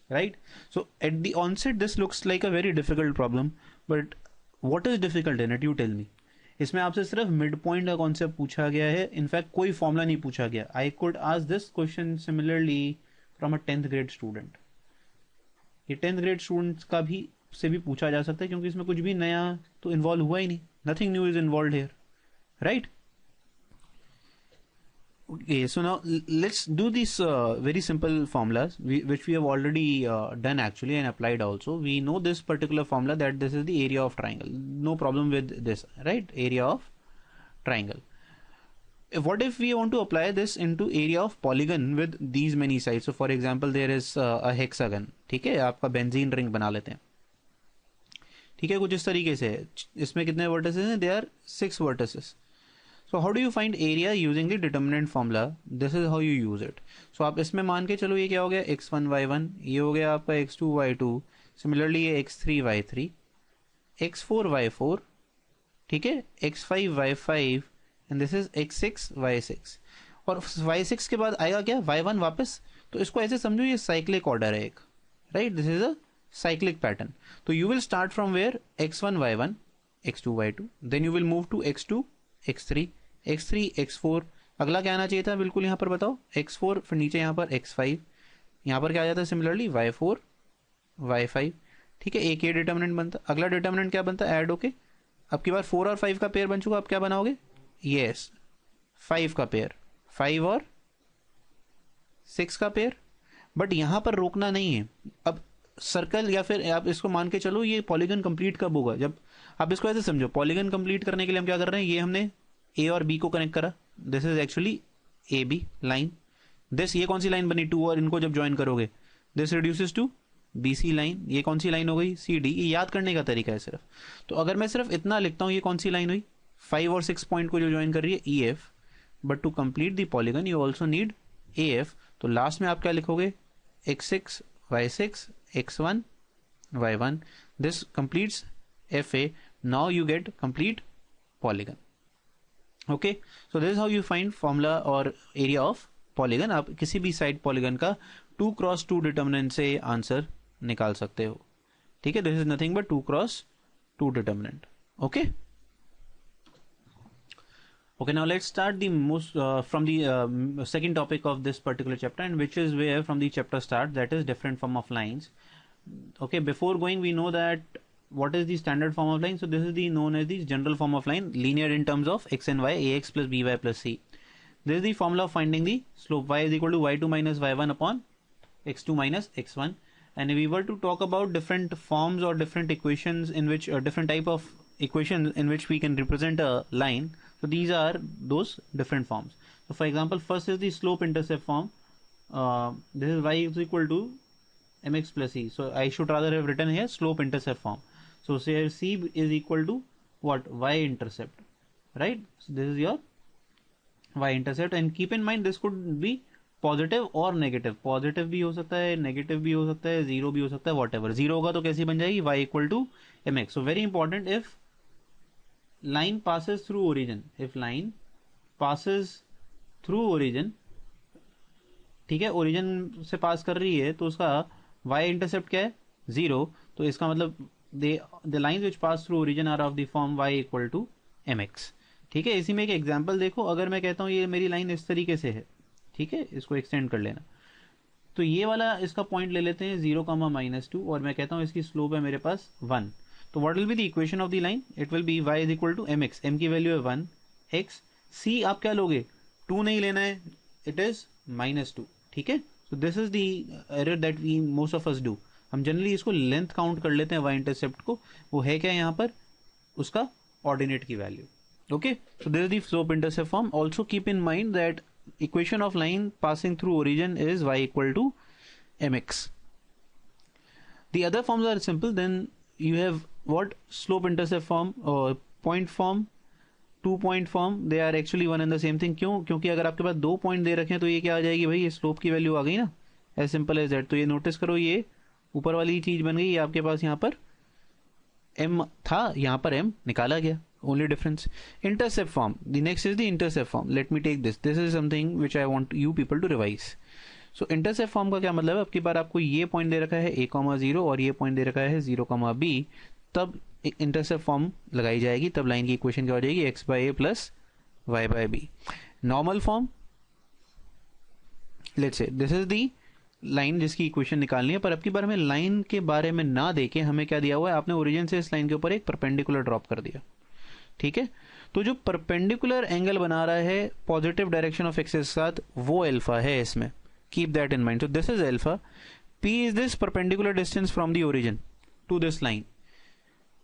right? So at the onset this looks like a very difficult problem, but what is difficult in it, you tell me। इसमें आपसे सिर्फ mid point का concept पूछा गया है, in fact कोई formula नहीं पूछा गया। I could ask this question similarly from a 10th grade student, ये 10th ग्रेड स्टूडेंट्स का भी से भी पूछा जा सकता है, क्योंकि इसमें कुछ भी नया तो इन्वॉल्व हुआ ही नहीं, nothing new is involve here, right. Okay, so now let's do these very simple formulas which we have already done actually and applied also. We know this particular formula, that this is the area of triangle, no problem with this, right, area of triangle. What if we want to apply this into area of polygon with these many sides? So for example there is a hexagon, ठीक है, आपका benzene ring बना लेते हैं, ठीक है, कुछ इस तरीके से। इसमें कितने वर्टिसेस हैं, they are 6 vertices. So how do you find area using the determinant formula? This is how you use it. So आप इसमें मान के चलो, ये क्या हो गया, x1 y1, ये हो गया आपका x2 y2, सिमिलरली ये x3 y3, x4 y4, ठीक है, x5 y5 and this is x6 y6, और y6 के बाद आएगा क्या, y1 वापस। तो इसको ऐसे समझो, ये साइक्लिक ऑर्डर है एक, right, this is a cyclic pattern. तो you will start from where, x1 y1, x2 y2, then you will move to x2 x3 x3 x4, अगला क्या आना चाहिए था बिल्कुल यहाँ पर बताओ, x4, फिर नीचे यहाँ पर x5, यहाँ पर क्या आ जाता है सिमिलरली y4 y5, ठीक है, एक ये डिटर्मिनेंट बनता। अगला डिटर्मिनेंट क्या बनता है, ऐड होके अब की बार 4 और 5 का पेयर बन चुका, अब क्या बनाओगे, यस 5 का पेयर, 5 और 6 का पेयर। बट यहाँ पर रोकना नहीं है, अब सर्कल या फिर आप इसको मान के चलो ये पॉलीगन कंप्लीट कब होगा, जब आप इसको ऐसे समझो, पॉलीगन कंप्लीट करने के लिए हम क्या कर रहे हैं, ये हमने ए और बी को कनेक्ट करा, this is actually A B line, this ये कौन सी लाइन बनी, 2, और इनको जब ज्वाइन करोगे this reduces to B C line, ये कौन सी लाइन हो गई, सी डी। ये याद करने का तरीका है सिर्फ। तो अगर मैं सिर्फ इतना लिखता हूँ, ये कौन सी लाइन हुई, 5 और 6 पॉइंट को जो ज्वाइन कर रही है E F, but to complete the polygon you also need A F. तो लास्ट में आप क्या लिखोगे, x6 y6 x1 y1, this completes FA. Now you get complete polygon. Okay, so this is how you find formula or area of polygon. आप किसी भी side polygon का 2 cross 2 determinant से आंसर निकाल सकते हो, ठीक है। This is nothing but 2 cross 2 determinant. Okay, okay, now let's start the most from the second topic of this particular chapter, and which is where from the chapter start, that is different form of lines. Okay, before going, we know that what is the standard form of line. So this is the known as the general form of line, linear in terms of x and y, ax plus by plus c. This is the formula of finding the slope. Y is equal to y2 minus y1 upon x2 minus x1. And if we were to talk about different forms or different equations in which different type of equations in which we can represent a line, so these are those different forms. So for example, first is the slope intercept form. This is y is equal to mx plus c. So I should rather have written here slope intercept form. So say c is equal to what? Y intercept, right? So this is your y intercept, and keep in mind this could be positive और negative. Positive भी हो सकता है, negative भी हो सकता है, zero भी हो सकता है, वॉट एवर. जीरो होगा तो कैसी बन जाएगी? y equal to m x. So very important, if line passes through origin, if line passes through origin, ठीक है, ओरिजिन से पास कर रही है तो उसका y इंटरसेप्ट क्या है? जीरो. तो इसका मतलब the lines which pass through origin are of the form y equal to m x. ठीक है, इसी में एक एग्जाम्पल देखो. अगर मैं कहता हूँ ये मेरी लाइन इस तरीके से है, ठीक है, इसको एक्सटेंड कर लेना, तो ये वाला इसका पॉइंट ले लेते हैं 0,-2, और मैं कहता हूँ इसकी स्लोप है मेरे पास 1. तो what will be the equation of the line? It will be y is equal to m x. M की वैल्यू है 1, x, c आप क्या लोगे? 2 नहीं लेना है, इट इज -2. ठीक है, so this is the error that we most of us do. हम जनरली इसको लेंथ काउंट कर लेते हैं y इंटरसेप्ट को. वो है क्या यहाँ पर? उसका ऑर्डिनेट की value. Okay, so this is the slope intercept form. Also keep in mind that equation of line passing through origin is y equal to mx. The other forms are simple. Then you have what? Slope intercept form or point form, 2 point form. They are actually one and the same thing. क्यों? क्योंकि अगर आपके पास 2 point दे रखे हैं तो ये क्या आ जाएगी भाई? ये स्लोप की वैल्यू आ गई ना, एज सिंपल एज दैट. तो ये नोटिस करो, ये ऊपर वाली चीज बन गई, आपके पास यहाँ पर m था, यहाँ पर m निकाला गया. Only difference. Intercept form. The next is the intercept form. Let me take this. This is something which I want you people to revise. So intercept form का क्या मतलब है? अब की बार आपको ये पॉइंट दे रखा है a,0 और ये पॉइंट दे रखा है 0,b. तब इंटरसेप्ट फॉर्म लगाई जाएगी, तब लाइन की इक्वेशन क्या हो जाएगी? x by a plus y by b. Normal form, let's say this is the line जिसकी इक्वेशन निकालनी है. पर अब की बार हमें लाइन के बारे में ना देके हमें क्या दिया हुआ है? आपने ओरिजिन से इस लाइन के ऊपर एक परपेंडिकुलर ड्रॉप कर दिया. ठीक है, तो जो परपेंडिकुलर एंगल बना रहा है पॉजिटिव डायरेक्शन ऑफ एक्स के साथ, वो अल्फा है इसमें. Keep that in mind. So this is alpha. P is this perpendicular distance from the origin to this line.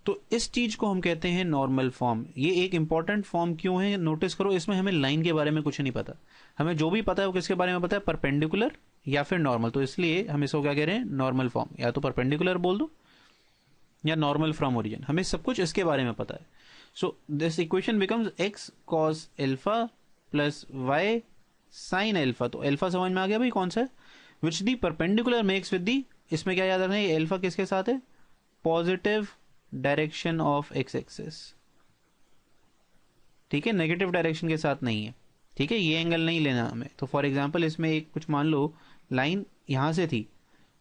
तो इस चीज को हम कहते हैं नॉर्मल फॉर्म. ये एक इंपॉर्टेंट फॉर्म क्यों है? नोटिस करो, इसमें हमें लाइन के बारे में कुछ नहीं पता. हमें जो भी पता है वो किसके बारे में पता है? परपेंडिकुलर या फिर नॉर्मल. तो इसलिए हम इसको क्या कह रहे हैं? Normal form. या तो परपेंडिकुलर बोल दो या नॉर्मल फ्रॉम ओरिजिन. हमें सब कुछ इसके बारे में पता है. So this equation becomes x cos alpha plus y sin alpha. तो अल्फा समझ में आ गया भाई कौन सा है? Which the perpendicular makes with the, इसमें क्या याद रखना है? अल्फा किसके साथ है? Positive direction of x axis. ठीक है, नेगेटिव डायरेक्शन के साथ नहीं है. ठीक है, ये एंगल नहीं लेना हमें. तो फॉर एग्जाम्पल इसमें एक कुछ मान लो लाइन यहां से थी,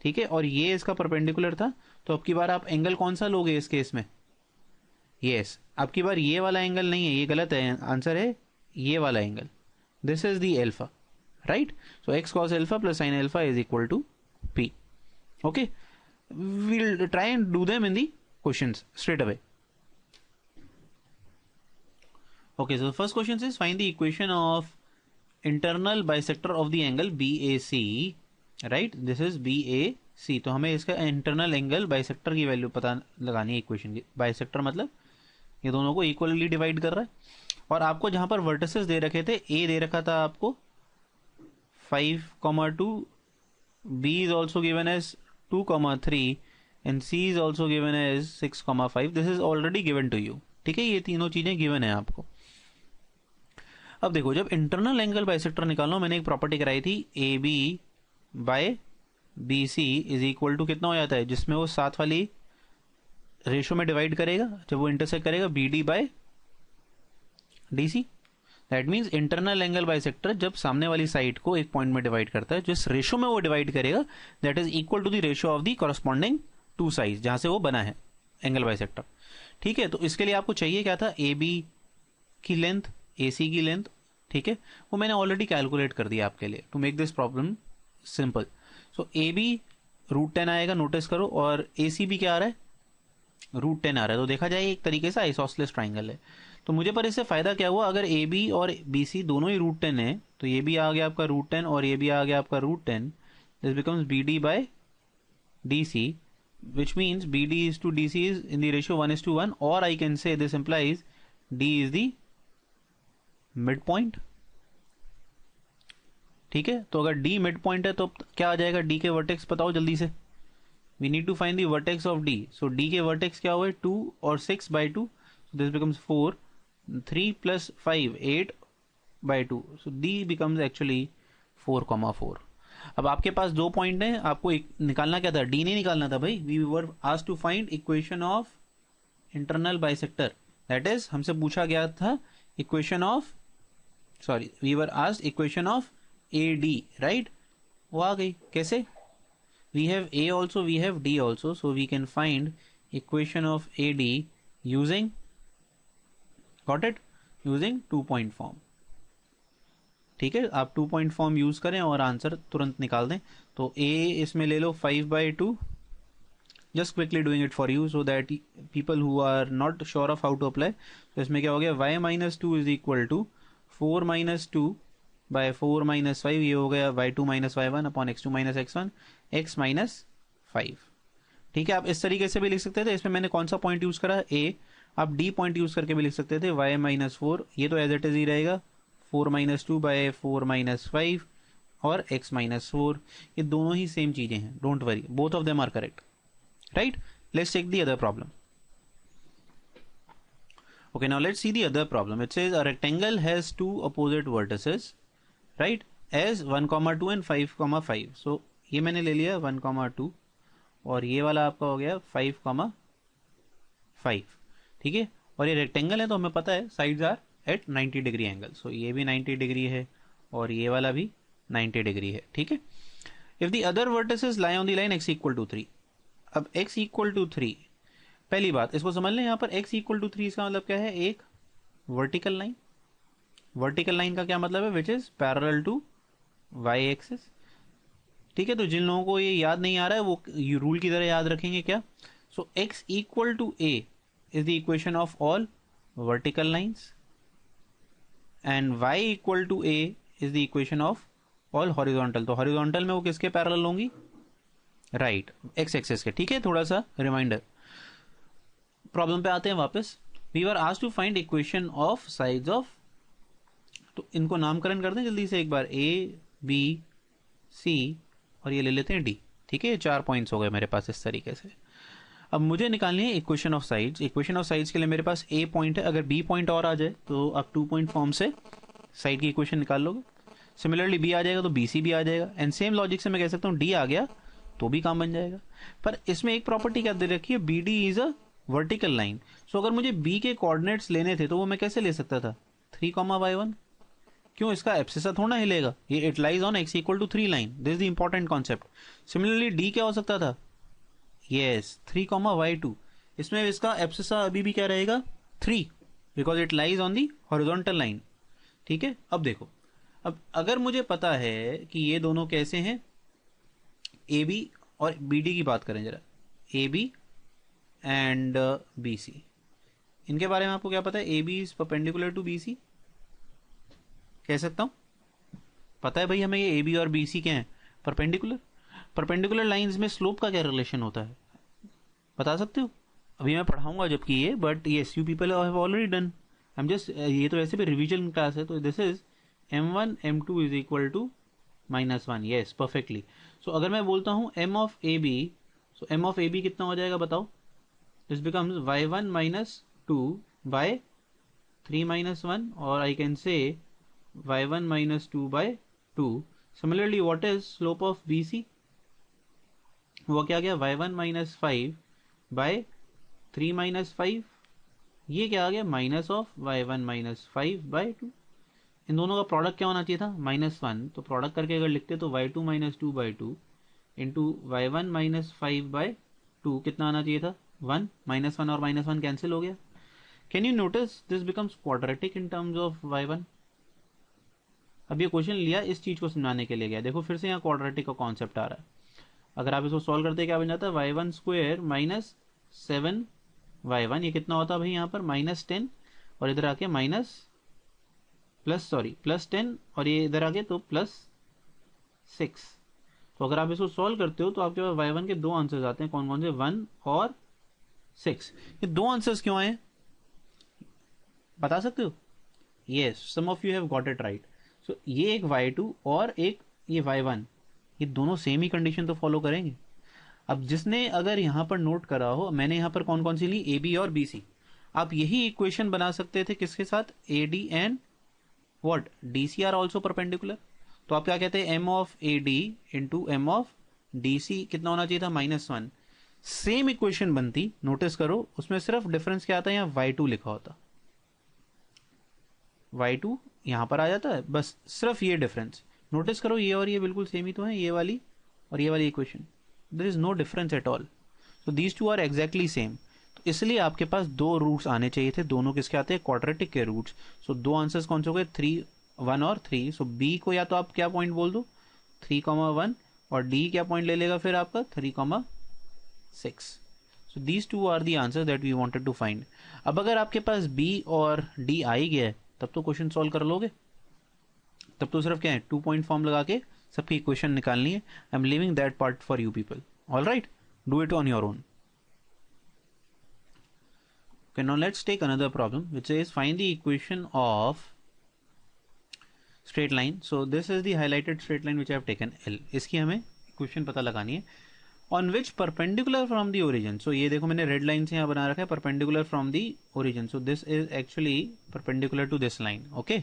ठीक है, और ये इसका परपेंडिकुलर था. तो अब की बार आप एंगल कौन सा लोगे इस केस में? यस, अब की बार ये वाला एंगल नहीं है, ये गलत है. आंसर है ये वाला angle. This is the alpha, right? So x cos alpha plus sine alpha is equal to P. Okay, we'll try and do them in the questions straight away. Okay, so the first question is find the equation of internal bisector of the angle BAC, right? This is BAC. तो हमें इसका internal angle bisector की value पता लगानी है equation की. Bisector मतलब ये दोनों को इक्वली डिवाइड कर रहा है. और आपको जहां पर वर्टिसेस दे रखे थे, ए दे रखा था आपको 5,2, B is also given as 2,3 and C is also given as 6,5. This is already given to you. ठीक है, ये तीनों चीजें गिवन है आपको. अब देखो, जब इंटरनल एंगल बाइसेक्टर निकालना, मैंने एक प्रॉपर्टी कराई थी, A B by B C is equal to कितना हो जाता है? जिसमें वो साथ वाली रेशो में डिवाइड करेगा, जब वो इंटरसेक्ट करेगा B D by D C. That means internal angle bisector जब सामने वाली साइड को एक पॉइंट में डिवाइड करता है, जिस रेशो में वो डिवाइड करेगा that is equal to the ratio of the corresponding two sides जहां से वो बना है एंगल बाइसेक्टर. ठीक है, तो इसके लिए आपको चाहिए क्या था? ए बी की लेंथ, ए सी की लेंथ. ठीक है, वो मैंने ऑलरेडी कैलकुलेट कर दिया आपके लिए to make this problem simple. So A B √10 आएगा, नोटिस करो, और ए सी भी क्या आ रहा है, √10 आ रहा है। तो देखा जाए एक तरीके से आइसोसेलेस ट्राइंगल है। तो मुझे पर इससे फ़ायदा क्या हुआ, अगर ए बी और बी सी दोनों ही √10 है, तो ये भी आ गया आपका √10 और ये भी आ गया आपका √10, this becomes B D by D C, which means BD is to DC is in the ratio 1:1, or I can say this implies D is the midpoint। ठीक है, तो अगर D midpoint है तो क्या आ जाएगा, D के वर्टेक्स बताओ जल्दी से। We need to find the vertex of D, so D के वर्टेक्स क्या हुए, 2 और 6/2, so this becomes 4, 3 plus 5 8/2, so D becomes actually 4,4। अब आपके पास दो पॉइंट हैं, आपको एक निकालना क्या था, डी नहीं निकालना था भाई। We were asked to find equation of internal bisector, that is हमसे पूछा गया था equation of, sorry we were asked equation of A D, right. वो आ गई कैसे, we have A also we have D also, so we can find equation of A D using, got it, using 2 point form. ठीक है, आप 2 point form use करें और answer तुरंत निकाल दें। तो ए इसमें ले लो 5/2, just quickly doing it for you so that people who are not sure of how to apply. तो इसमें क्या हो गया, y-2 इज इक्वल टू 4-2/4-5, ये हो गया y2-y1 अपॉन x2-x1 x-5। ठीक है, आप इस तरीके से भी लिख सकते थे। इसमें मैंने कौन सा पॉइंट यूज करा, ए। आप डी पॉइंट यूज करके भी लिख सकते थे, y-4, ये तो एज इट इज ही रहेगा 4-2/4-5 और x-4, ये दोनों ही सेम चीजें हैं, don't worry, both of them are correct, right. Let's take the other problem. Okay, now let's see the other problem. It says a rectangle has two opposite vertices, right, as 1,2 and 5,5. So ये मैंने ले लिया 1,2 और ये वाला आपका हो गया 5,5। ठीक है, और ये रेक्टेंगल है तो हमें पता है sides are at 90 degree angle, so ये भी 90 डिग्री है और ये वाला भी 90 डिग्री है। ठीक है, if the other vertices lie on the line x = 3। अब x = 3, पहली बात इसको समझ लें, यहाँ पर x = 3 इसका मतलब क्या है, एक वर्टिकल लाइन। वर्टिकल लाइन का क्या मतलब है, which is parallel to y axis. ठीक है, तो जिन लोगों को ये याद नहीं आ रहा है वो रूल की तरह याद रखेंगे क्या, सो x = a is the equation of all vertical lines and y = a is the equation of all horizontal। तो horizontal में वो किसके पैरेलल होंगी, राइट, x एक्सिस के। ठीक है, थोड़ा सा रिमाइंडर। प्रॉब्लम पे आते हैं वापस। We were asked to find equation of sides of, तो इनको नामकरण कर दें जल्दी से एक बार, ए बी सी और ये ले लेते हैं डी। ठीक है, 4 पॉइंट्स हो गए मेरे पास इस तरीके से। अब मुझे निकालनी है equation of sides. Equation of sides के लिए मेरे पास ए पॉइंट है, अगर बी पॉइंट और आ जाए तो आप 2 पॉइंट फॉर्म से साइड की इक्वेशन निकाल लोगे। सिमिलरली बी आ जाएगा तो बी सी भी आ जाएगा, एंड सेम लॉजिक से मैं कह सकता हूँ डी आ गया तो भी काम बन जाएगा। पर इसमें एक प्रॉपर्टी क्या दे रखी है, B D is a vertical line. So अगर मुझे बी के कोऑर्डिनेट्स लेने थे तो वो मैं कैसे ले सकता था, 3,y1। क्यों, इसका एब्सिसा थोड़ा हिलेगा, ये it lies on x = 3 line, this is the important concept. Similarly D क्या हो सकता था, यस 3,y2, इसमें इसका एब्सिसा अभी भी क्या रहेगा, 3, because it lies on the horizontal line. ठीक है, अब देखो, अब अगर मुझे पता है कि ये दोनों कैसे हैं, ए बी और बी डी की बात करें जरा, A B and B C, इनके बारे में आपको क्या पता है, A B is perpendicular to B C, कह सकता हूं, पता है भाई हमें ये ए बी और बी सी क्या है, परपेंडिकुलर। परपेंडिकुलर लाइंस में स्लोप का क्या रिलेशन होता है, बता सकते हो, अभी मैं पढ़ाऊंगा जबकि ये, but yes you people have already done, I am just, ये तो वैसे भी रिविजन क्लास है, तो this is m1 m2 is equal to -1, yes perfectly. So अगर मैं बोलता हूं m of A B, so m of A B कितना हो जाएगा बताओ, this becomes y1 - 2 by 3 - 1, or I can say y1 - 2 by 2. Similarly, what is slope of BC? वो क्या गया, y1 - 5 by 3 - 5, ये क्या आ गया, माइनस ऑफ y1 - 5 by 2। इन दोनों का प्रोडक्ट क्या होना चाहिए था, -1, तो प्रोडक्ट करके अगर लिखते तो y2 - 2 by 2 into y1 - 5 by 2 कितना आना चाहिए था, 1, -1 और -1 कैंसिल हो गया। Can you notice this becomes quadratic in terms of y1। अब ये क्वेश्चन लिया इस चीज को समझाने के लिए गया, देखो फिर से यहाँ क्वाड्रेटिक का कॉन्सेप्ट आ रहा है। अगर आप इसको सॉल्व करते क्या बन जाता है, y1 स्क्वायर माइनस 7y1, ये कितना होता है भाई यहाँ पर -10, और इधर आके +10, और ये इधर आके तो +6। तो अगर आप इसको सॉल्व करते हो तो आपके पास y1 के दो आंसर्स आते हैं, कौन कौन से, 1 और 6। ये दो आंसर्स क्यों आए बता सकते हो? Yes, some of you have got it right. So ये एक y2 और एक ये y1, ये दोनों सेम ही कंडीशन तो फॉलो करेंगे। अब जिसने अगर यहाँ पर नोट करा हो, मैंने यहाँ पर कौन कौन सी ली, ए बी और बी सी, आप यही इक्वेशन बना सकते थे किसके साथ, A D and what, D C are also perpendicular. तो आप क्या कहते हैं, m of A D into m of D C कितना होना चाहिए था, -1। सेम इक्वेशन बनती, नोटिस करो उसमें सिर्फ डिफरेंस क्या आता है, यहाँ y2 लिखा होता, y2 यहां पर आ जाता है, बस सिर्फ ये डिफरेंस। नोटिस करो ये और ये बिल्कुल सेम ही तो है, ये वाली और ये वाली equation, there is no difference at all. So these two are exactly same. तो इसलिए आपके पास दो रूट्स आने चाहिए थे, दोनों किसके आते हैं, क्वाड्रेटिक के रूट्स। सो दो आंसर्स कौन से हो गए, 3, 1 और 3। सो बी को या तो आप क्या पॉइंट बोल दो, 3,1, और डी क्या पॉइंट ले लेगा फिर आपका 3,6। So these two are the answer that we wanted to find. अब अगर आपके पास बी और डी आ ही गया है तब तो क्वेश्चन सॉल्व कर लोगे, तब तो सिर्फ क्या है, 2 पॉइंट फॉर्म लगा के सबकी इक्वेशन निकालनी है। I am living that part for you people, all right, do it on your own. Okay, now let's take another problem which is find the equation of straight line. So this is the highlighted straight line which I have taken L. इसकी हमें equation पता लगानी है। On which perpendicular from the origin, so ये देखो मैंने red line से यहाँ बना रखा है perpendicular from the origin, so this is actually perpendicular to this line, okay,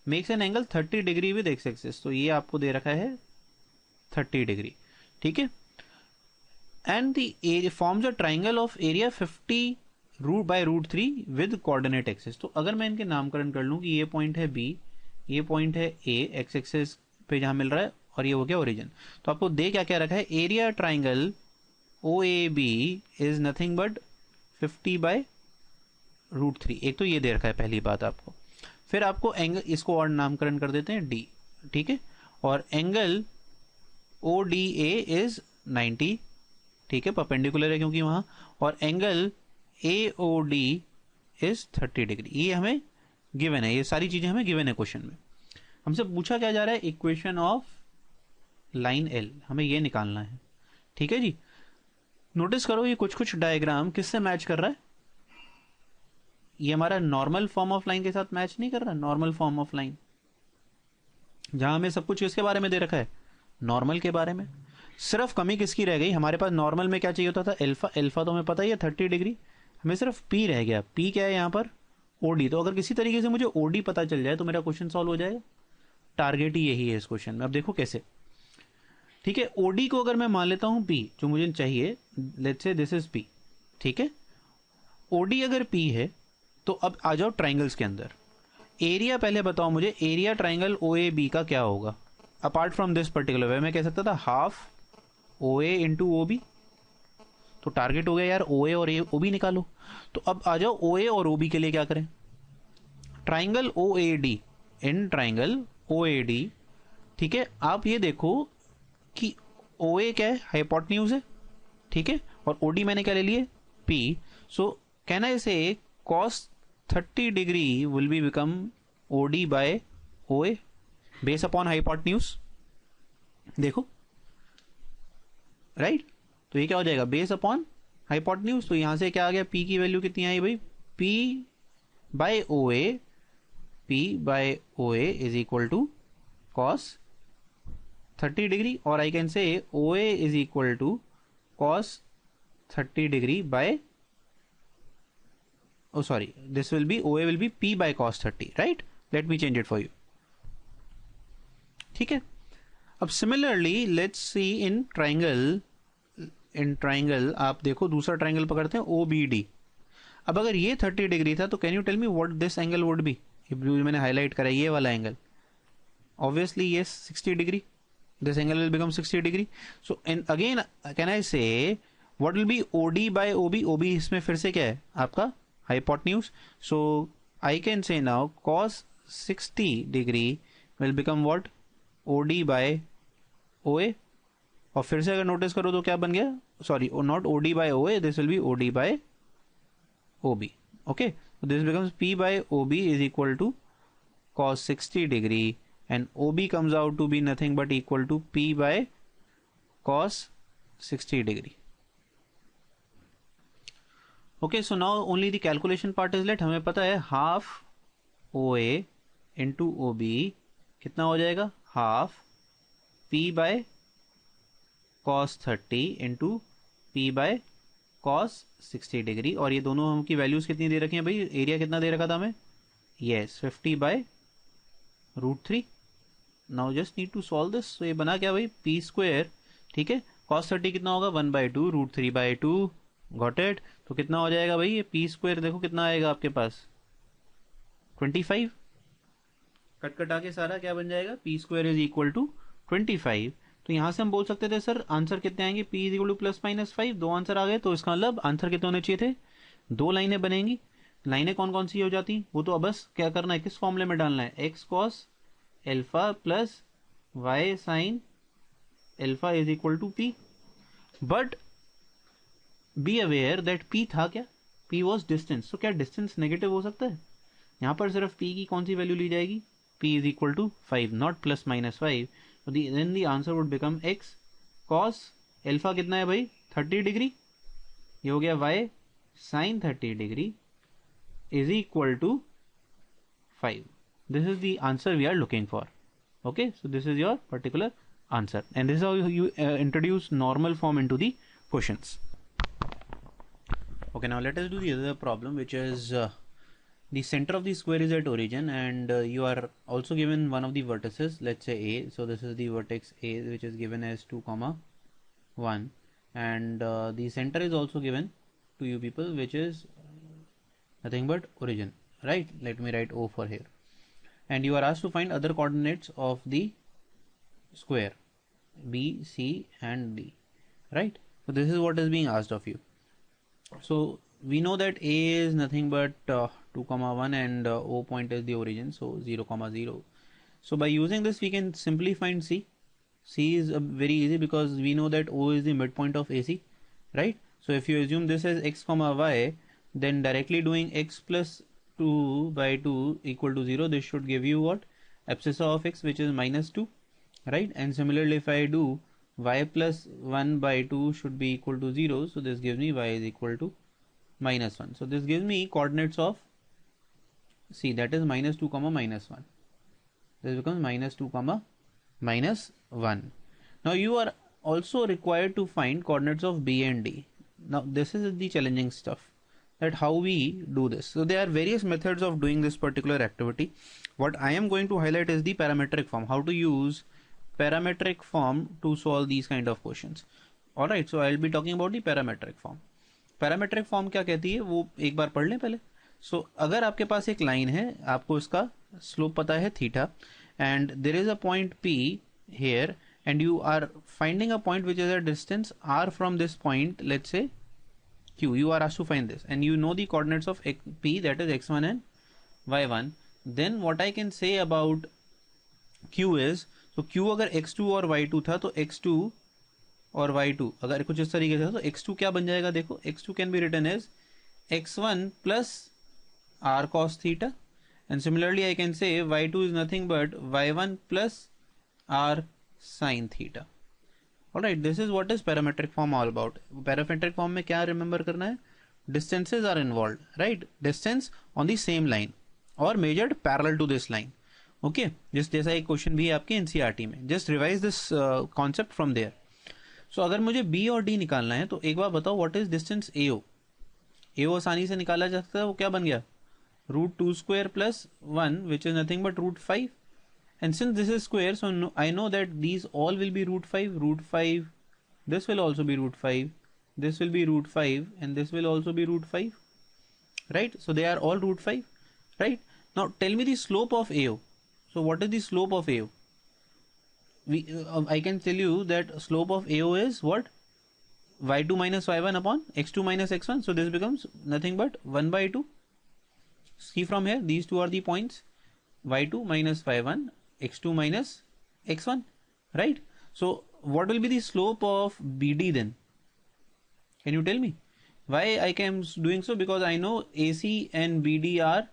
makes an angle 30 degree with x axis। तो ये आपको दे रखा है 30 डिग्री, ठीक है, and the area forms a triangle of area 50 √3 with coordinate axis। तो अगर मैं इनके नामकरण कर लूँ कि ये पॉइंट है B, ये पॉइंट है A, एक्स एक्सिस पे जहाँ मिल रहा है, और ये हो गया ओरिजिन। तो आपको दे क्या क्या रखा है, area triangle OAB is nothing but 50/√3। एक तो ये दे रखा है पहली बात आपको, फिर आपको एंगल, इसको और नामकरण कर देते हैं D, ठीक है, और एंगल ODA इज 90, ठीक है, परपेंडिकुलर है क्योंकि वहां, और एंगल AOD इज 30 डिग्री। ये हमें गिवन है, ये सारी चीजें हमें गिवन है क्वेश्चन में। हमसे पूछा क्या जा रहा है, इक्वेशन ऑफ लाइन L, हमें ये निकालना है, ठीक है जी। नोटिस करो ये कुछ कुछ डायग्राम किससे मैच कर रहा है, ये हमारा नॉर्मल फॉर्म ऑफ लाइन के साथ मैच नहीं कर रहा, नॉर्मल फॉर्म ऑफ लाइन, जहां हमें सब कुछ किसके बारे में दे रखा है, नॉर्मल के बारे में। सिर्फ कमी किसकी रह गई, हमारे पास नॉर्मल में क्या चाहिए होता था, अल्फा, अल्फा तो हमें पता ही है 30 डिग्री, हमें सिर्फ P रह गया। P क्या है यहाँ पर, OD। तो अगर किसी तरीके से मुझे OD पता चल जाए तो मेरा क्वेश्चन सॉल्व हो जाएगा। टारगेट ही यही है इस क्वेश्चन में। अब देखो कैसे, ठीक है, OD को अगर मैं मान लेता हूं P, जो मुझे चाहिए, let's say this is P, ठीक है, OD अगर P है तो अब आ जाओ ट्राइंगल्स के अंदर। एरिया पहले बताओ मुझे, एरिया ट्राइंगल OAB का क्या होगा, apart from this particular way मैं कह सकता था हाफ OA इंटू OB। तो टारगेट हो गया यार OA और OB निकालो। तो अब आ जाओ OA और OB के लिए क्या करें, triangle OAD, in triangle OAD, ठीक है, आप ये देखो कि OA क्या है, हाइपोटेन्यूज है, ठीक है, और OD मैंने क्या ले लिए, P। So can I say cos 30 degree will be become OD by OA base upon hypotenuse, देखो राइट। तो ये क्या हो जाएगा, बेस अपॉन हाइपोटेन्यूज। तो यहां से क्या आ गया, P की वैल्यू कितनी आई भाई, P by OA is equal to cos 30 degree, और I can say OA is equal to cos 30 degree by, oh sorry, this will be OA will be P by cos 30, right? Let me change it for you, ठीक है। अब similarly let's see in triangle आप देखो, दूसरा triangle पकड़ते हैं OBD। अब अगर ये 30 डिग्री था तो can you tell me what this angle would be, ये मैंने हाईलाइट करा ये वाला एंगल, ऑब्वियसली ये 60 degree, this angle will become 60 degree। so and again can I say what will be OD by OB, OB इसमें फिर से क्या है आपका hypotenuse, so I can say now cos 60 degree will become what, OD by OA, और फिर से अगर नोटिस करो तो क्या बन गया, sorry not OD by OA, this will B OD by OB. Okay, so this becomes P by OB is equal to cos 60 degree, and OB comes out to be nothing but equal to P by cos 60 degree. Okay, so now only the calculation part is left. हमें पता है half OA into OB कितना हो जाएगा, half P by cos 30 into P by cos 60 degree, और ये दोनों हम की वैल्यूज कितनी दे रखी हैं भाई, एरिया कितना दे रखा था हमें, yes 50 by √3. Now just need to solve this. तो ये बना क्या भाई, पी स्क्वायर, ठीक है, cos 30 कितना होगा 1/2 √3/2, गॉट इट. तो कितना हो जाएगा भाई, ये पी स्क्वायर देखो कितना आएगा आपके पास 25, कट कटा के सारा क्या बन जाएगा, P square is equal to 25. तो यहां से हम बोल सकते थे सर आंसर कितने आएंगे, P इज इक्वल टू ±5. दो आंसर आ गए, तो इसका मतलब आंसर कितने होने चाहिए थे, दो लाइनें बनेंगी. लाइनें कौन कौन सी हो जाती, वो तो अब बस क्या करना है, किस फॉर्मूले में डालना है, x cos alpha plus y sin alpha is equal to P. But be aware that P था क्या, P वॉज डिस्टेंस. तो क्या डिस्टेंस नेगेटिव हो सकता है, यहाँ पर सिर्फ P की कौन सी वैल्यू ली जाएगी, P is equal to 5, not ±5. then the answer would become x cos alpha कितना है भाई 30 डिग्री, ये हो गया y sin 30 degree is equal to 5. This is the answer we are looking for. Okay, so this is your particular answer, and this is how you introduce normal form into the questions. Okay, now let us do the other problem, which is the center of the square is at origin, and you are also given one of the vertices, let's say A. So this is the vertex A, which is given as 2, 1, and the center is also given to you people, which is nothing but origin, right? Let me write O for here, and you are asked to find other coordinates of the square B, C and D, right? So this is what is being asked of you. So we know that A is nothing but 2, 1, and O point is the origin, so 0, 0. So by using this we can simply find C. C is very easy because we know that O is the midpoint of AC, right? So if you assume this as x, y, then directly doing x plus 2/2 equal to 0, this should give you what, abscissa of x, which is -2, right? And similarly if I do y plus 1/2 should be equal to 0, so this gives me y is equal to -1. So this gives me coordinates of C, that is -2, -1. This becomes -2, -1. Now you are also required to find coordinates of B and D. Now this is the challenging stuff, that how we do this. So there are various methods of doing this particular activity. What I am going to highlight is the parametric form, how to use parametric form to solve these kind of questions. Alright, so I'll be talking about the parametric form. Parametric form क्या कहती है वो एक बार पढ़ लें पहले. सो अगर आपके पास एक लाइन है, आपको इसका स्लोप पता है theta, and there is a point P here, and you are finding a point which is a distance r from this point, let's say Q. You are asked to find this, and you know the coordinates of P, that is x1 and y1. Then what I can say about Q is, so Q अगर x2 और y2 था, तो x2 और y2 अगर कुछ इस तरीके से, तो x2 क्या बन जाएगा, देखो x2 can be written as x1 plus r cos theta, and similarly I can say y2 is nothing but y1 plus r sin theta. Alright, this is what is parametric form all about. Parametric form में क्या remember करना है, distances are involve, right, distance on the same line और measured parallel to this line. Okay, जिस जैसा एक question भी है आपके एनसीईआरटी में, just revise this concept from there. So अगर मुझे B और D निकालना है, तो एक बार बताओ what is distance AO. AO आसानी से निकाला जा सकता है, वो क्या बन गया, √2² + 1, which is nothing but √5. And since this is square, so I know that these all will be √5, this will also be √5, this will be √5, and this will also be √5, right? So they are all √5, right? Now tell me the slope of AO. So what is the slope of AO? I can tell you that slope of AO is what, y2 minus y1 upon x2 minus x1. So this becomes nothing but 1/2. See from here, these two are the points, y2 minus y1, x2 minus x1, right? So what will be the slope of BD then? Can you tell me? Why I am doing so? Because I know AC and BD are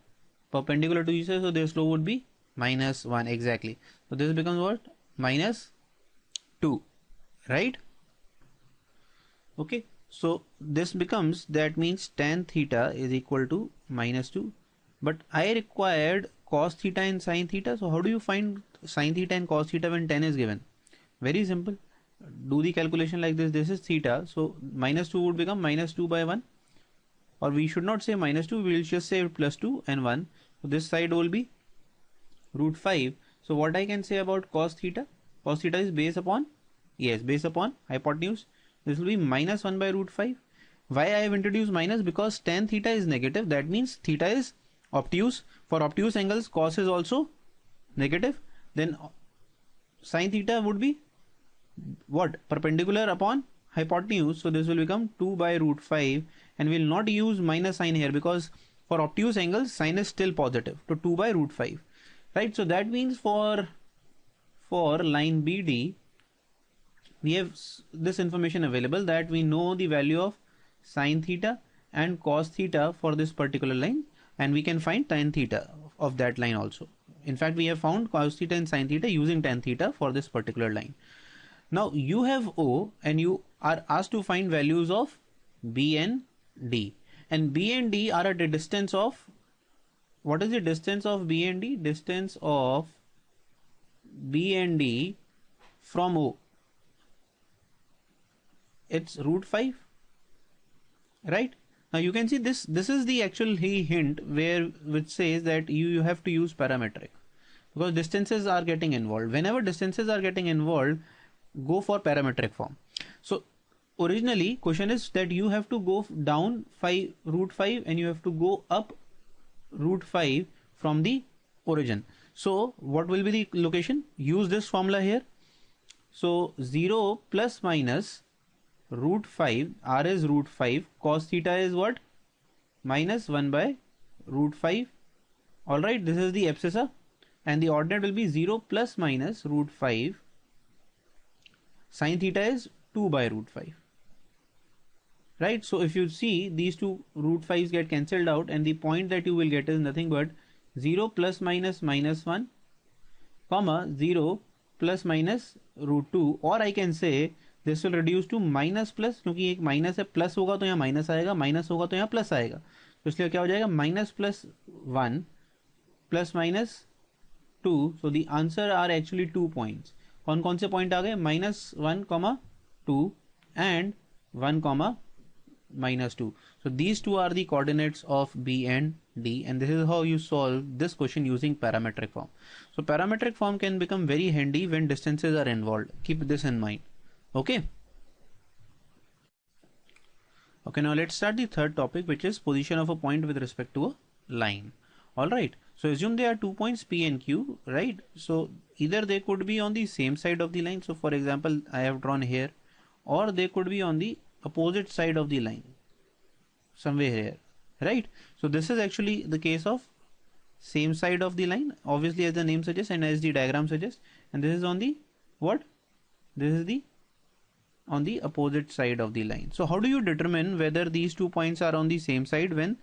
perpendicular to each other, so their slope would be -1 exactly. So this becomes what? -2, right? Okay, so this becomes, that means tan theta is equal to -2, but I required cos theta and sin theta. So how do you find sin theta and cos theta when tan is given? Very simple. Do the calculation like this. This is theta, so -2 would become -2 by 1, or we should not say -2, we will just say +2 and 1. So this side will be √5. So what I can say about cos theta? Cos theta is based upon, yes, based upon hypotenuse. This will be -1 by √5. Why I have introduced minus? Because tan theta is negative. That means theta is obtuse. For obtuse angles, cos is also negative. Then sin theta would be what? Perpendicular upon hypotenuse. So this will become 2 by √5, and we will not use minus sign here because for obtuse angles sin is still positive. So 2 by √5, right? So that means for line BD, we have this information available, that we know the value of sin theta and cos theta for this particular line, and we can find tan theta of that line also. In fact, we have found cos theta and sin theta using tan theta for this particular line. Now you have O and you are asked to find values of B and D, and B and D are at a distance of, what is the distance of B and D? Distance of B and D from O, it's √5, right? Now you can see this is the actual hint which says that you have to use parametric, because distances are getting involved. Whenever distances are getting involved, go for parametric form. So originally question is that you have to go down √5 and you have to go up √5 from the origin. So what will be the location? Use this formula here. So 0 plus minus √5, r is √5, cos theta is what? -1 by √5. All right, this is the abscissa, and the ordinate will be 0 plus minus √5. Sin theta is 2 by √5, right? So if you see, these two √5s get cancelled out, and the point that you will get is nothing but 0 plus minus -1, comma 0 plus minus √2, or I can say this will reduce to minus plus, क्योंकि एक minus है, plus होगा तो यहाँ minus आएगा, minus होगा तो यहाँ प्लस आएगा, तो इसलिए क्या हो जाएगा? -+1 plus -2. So the answer are actually 2 points. कौन कौन से पॉइंट आ गए? -1, 2 and 1, -2. So these two are the coordinates of B and D, and this is how you solve this question using parametric form. So parametric form can become very handy when distances are involved. Keep this in mind. Okay. Okay, now let's start the third topic, which is position of a point with respect to a line. All right. So assume there are 2 points P and Q, right? So either they could be on the same side of the line. So for example, I have drawn here, or they could be on the opposite side of the line, somewhere here, right? So this is actually the case of same side of the line, obviously, as the name suggests and as the diagram suggests. And this is on the what? This is the on the opposite side of the line. So how do you determine whether these 2 points are on the same side when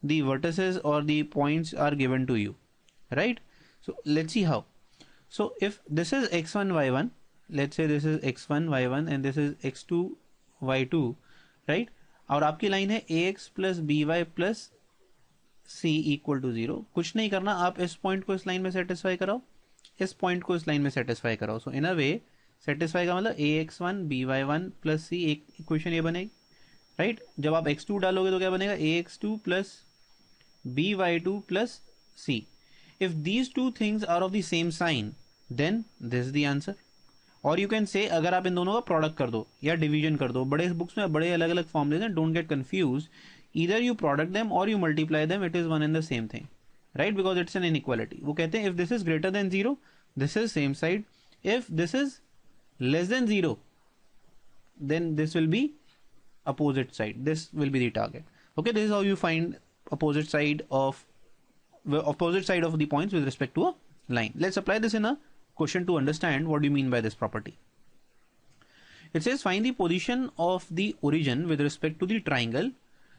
the vertices or the points are given to you, right? So let's see how. So if this is x1 y1, let's say this is x1 y1 and this is x2 y2, right? और आपकी line है ax plus by plus c equal to 0. कुछ नहीं करना, आप इस point को इस लाइन में सेटिस्फाई कराओ, इस पॉइंट को इस लाइन में सेटिस्फाई कराओ. सो इन अ वे सेटिस्फाई का मतलब ax1 by1 प्लस c, एक इक्वेशन ये बनेगी, राइट? जब आप x2 डालोगे तो क्या बनेगा? ax2 plus by2 plus c. If these two things are of the same sign, then this is the answer. और यू कैन से, अगर आप इन दोनों का प्रोडक्ट कर दो या डिवीजन कर दो, बड़े बुक्स में बड़े अलग अलग फॉर्मूले हैं, don't get confuse. Either you product them और you multiply them, it is one and the same thing, right? Because it's an inequality. वो कहते हैं if this is greater than 0, this is same side. If this is less than 0, then this will be opposite side. This will be the target. Okay, this is how you find opposite side of the points with respect to a line. Let's apply this in a question to understand what do you mean by this property. It says find the position of the origin with respect to the triangle.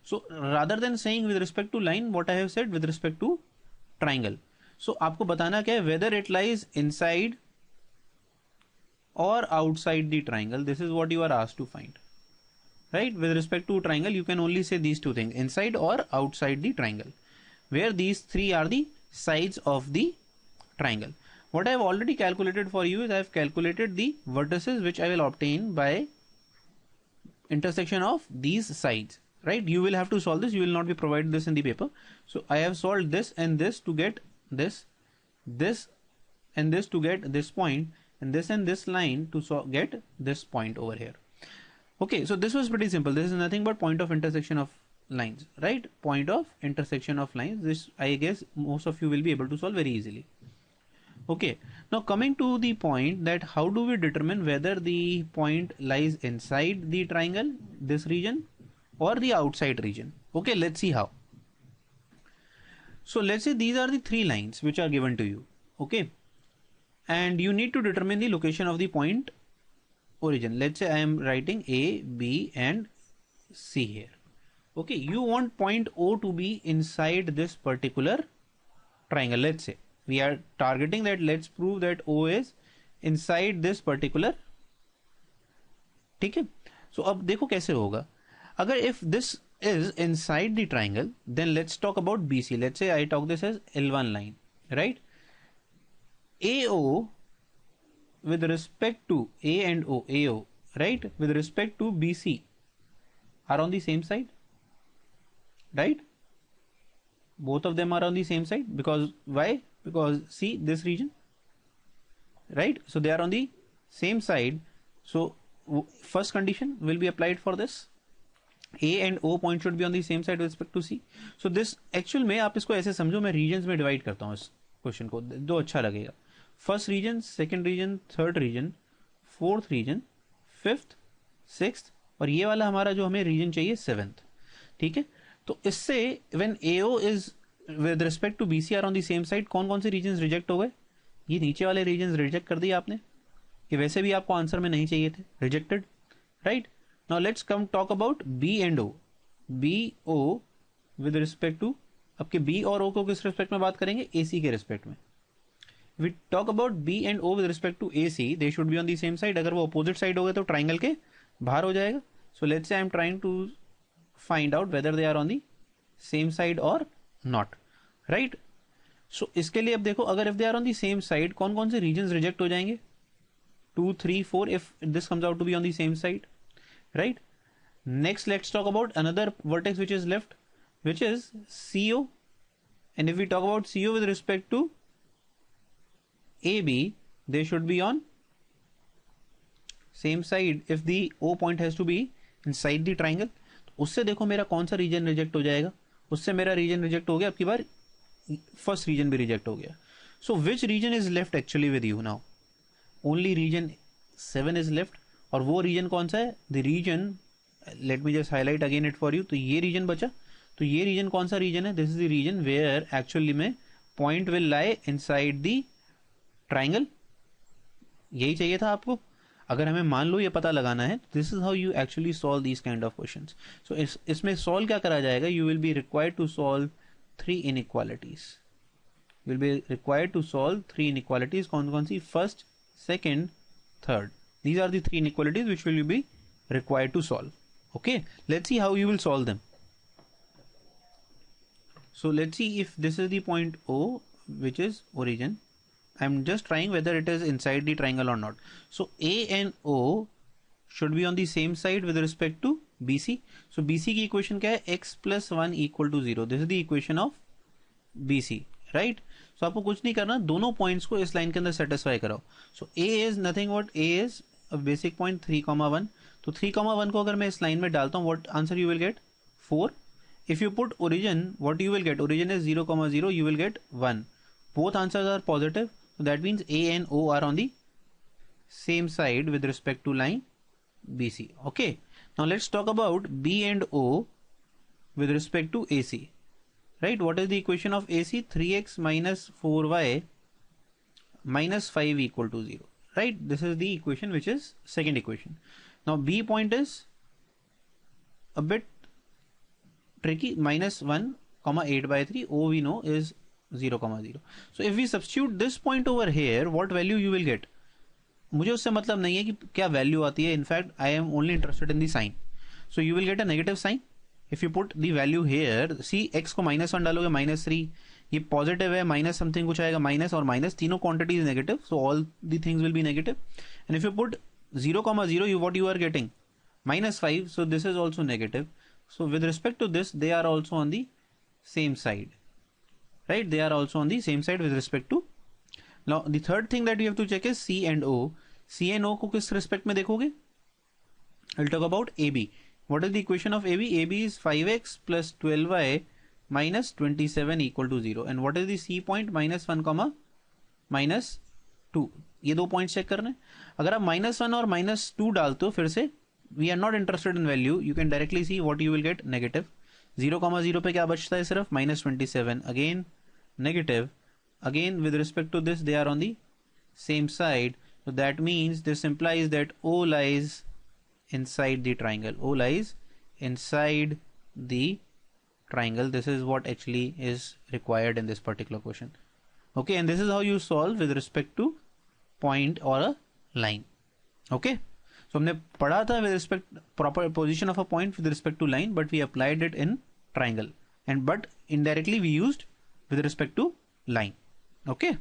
So rather than saying with respect to line, what I have said with respect to triangle. So आपको बताना क्या है, whether it lies inside or outside the triangle. This is what you are asked to find. Right? With respect to triangle, you can only say these two things, inside or outside the triangle, where these three are the sides of the triangle. What I have already calculated for you is I have calculated the vertices which I will obtain by intersection of these sides. Right? You will have to solve this. You will not be provided this in the paper. So I have solved this and this to get this, this and this to get this point, and this line to get this point over here. Okay, so this was pretty simple. This is nothing but point of intersection of lines, right? Point of intersection of lines. This, I guess, most of you will be able to solve very easily. Okay, now coming to the point that how do we determine whether the point lies inside the triangle, this region, or the outside region. Okay, let's see how. So let's say these are the three lines which are given to you. Okay, and you need to determine the location of the point origin. Let's say I am writing A, B and C here. Okay, you want point O to be inside this particular triangle. Let's say we are targeting that, let's prove that O is inside this particular. ठीक है, so अब देखो कैसे होगा. अगर if this is inside the triangle, then let's talk about BC. Let's say I talk this as L1 line, right? AO with respect to A and O, AO, right, with respect to BC are on the same side, right? Both of them are on the same side, because why? Because see this region, right? So they are on the same side. So first condition will be applied for this. A and O point should be on the same side with respect to C. So this actual में आप इसको ऐसे समझो, मैं regions में divide करता हूँ इस क्वेश्चन को, जो अच्छा लगेगा. First region, second region, third region, fourth region, fifth, sixth, और ये वाला हमारा जो हमें रीजन चाहिए सेवेंथ. ठीक है, तो इससे when AO is with respect to BC are on the same side, कौन कौन से रीजन रिजेक्ट हो गए? ये नीचे वाले रीजन रिजेक्ट कर दिए आपने, ये वैसे भी आपको आंसर में नहीं चाहिए थे, rejected. Right, now let's come talk about B and O. BO with respect to, आपके B और O को किस रिस्पेक्ट में बात करेंगे? AC के रिस्पेक्ट में. We talk about B and O with respect to AC, they should be on the same side. अगर वो opposite side हो गए तो triangle के बाहर हो जाएगा. So let's say I am trying to find out whether they are on the same side or not, right? So इसके लिए अब देखो, अगर if they are on the same side, कौन कौन से regions reject हो जाएंगे? 2, 3, 4 if this comes out to be on the same side, right? Next let's talk about another vertex which is left, which is CO. And if we talk about CO with respect to AB, they should be on same side if the O point has to be inside the triangle. उससे देखो मेरा कौन सा reason reject हो जाएगा? उससे मेरा reason reject हो गया, अब की बार फर्स्ट रीजन भी रिजेक्ट हो गया. So which region is left actually with you now? Only region 7 is left. और वो रीजन कौन सा है? The region, let me just highlight again it for you. तो ये रीजन बचा. तो ये रीजन कौन सा रीजन है? This is the region where actually में point will lie inside the triangle. यही चाहिए था आपको. अगर हमें मान लो ये पता लगाना है, this is how you actually solve these kind of questions. So इसमें सॉल्व क्या करा जाएगा? You will be required to solve 3 inequalities. Will be required to solve 3 inequalities. कौन कौन सी? First, second, third. These are the 3 inequalities which will be required to solve. Okay, let's see how you will solve them. So let's see if this is the point O, which is origin. I'm just trying whether it is inside the triangle or not. So A and O should be on the same side with respect to BC. So BC की equation क्या है? X plus 1 equal to 0. This is the equation of BC, right? So आपको कुछ नहीं करना, दोनों points को इस line के अंदर satisfy कराओ. So A is nothing but A is a basic point 3,1. तो 3,1 को अगर मैं इस line में डालता हूँ, what answer you will get? 4. If you put origin, what you will get? Origin is 0,0, you will get 1. Both answers are positive. So that means A and O are on the same side with respect to line BC. Okay. Now let's talk about B and O with respect to AC. Right? What is the equation of AC? 3x minus 4y minus 5 equal to 0. right? This is the equation which is second equation. Now B point is a bit tricky, minus 1 comma 8 by 3. O we know is 0 comma 0. So if we substitute this point over here, what value you will get? मुझे उससे मतलब नहीं है कि क्या value आती है. In fact I am only interested in the sign. So you will get a negative sign if you put the value here. See x को -1 डालोगे -3, ये पॉजिटिव है, माइनस समथिंग कुछ आएगा, माइनस और माइनस तीनों quantities negative, so all the things will be negative. And if you put 0 comma 0, you what you are getting -5, so this is also negative. So with respect to this, they are also on the same side, right? They are also on the same side with respect to. Now the third thing that you have to check is C and O. C and O को किस respect में देखोगे? I'll talk about AB. What is the equation of AB? AB is 5x plus 12y minus 27 equal to 0. And what is the C point? -1 comma -2. ये दो point check करने. अगर आप -1 और -2 डालते हो फिर से, we are not interested in value, you can directly see what you will get, negative. 0 comma 0 पे क्या बचता है? सिर्फ -27. Again negative. Again with respect to this they are on the same side. So that means this implies that O lies inside the triangle. O lies inside the triangle. This is what actually is required in this particular question. Okay, and this is how you solve with respect to point or a line. Okay, so हमने पढ़ा था with respect proper position of a point with respect to line, but we applied it in triangle, and but indirectly we used with respect to line. Okay.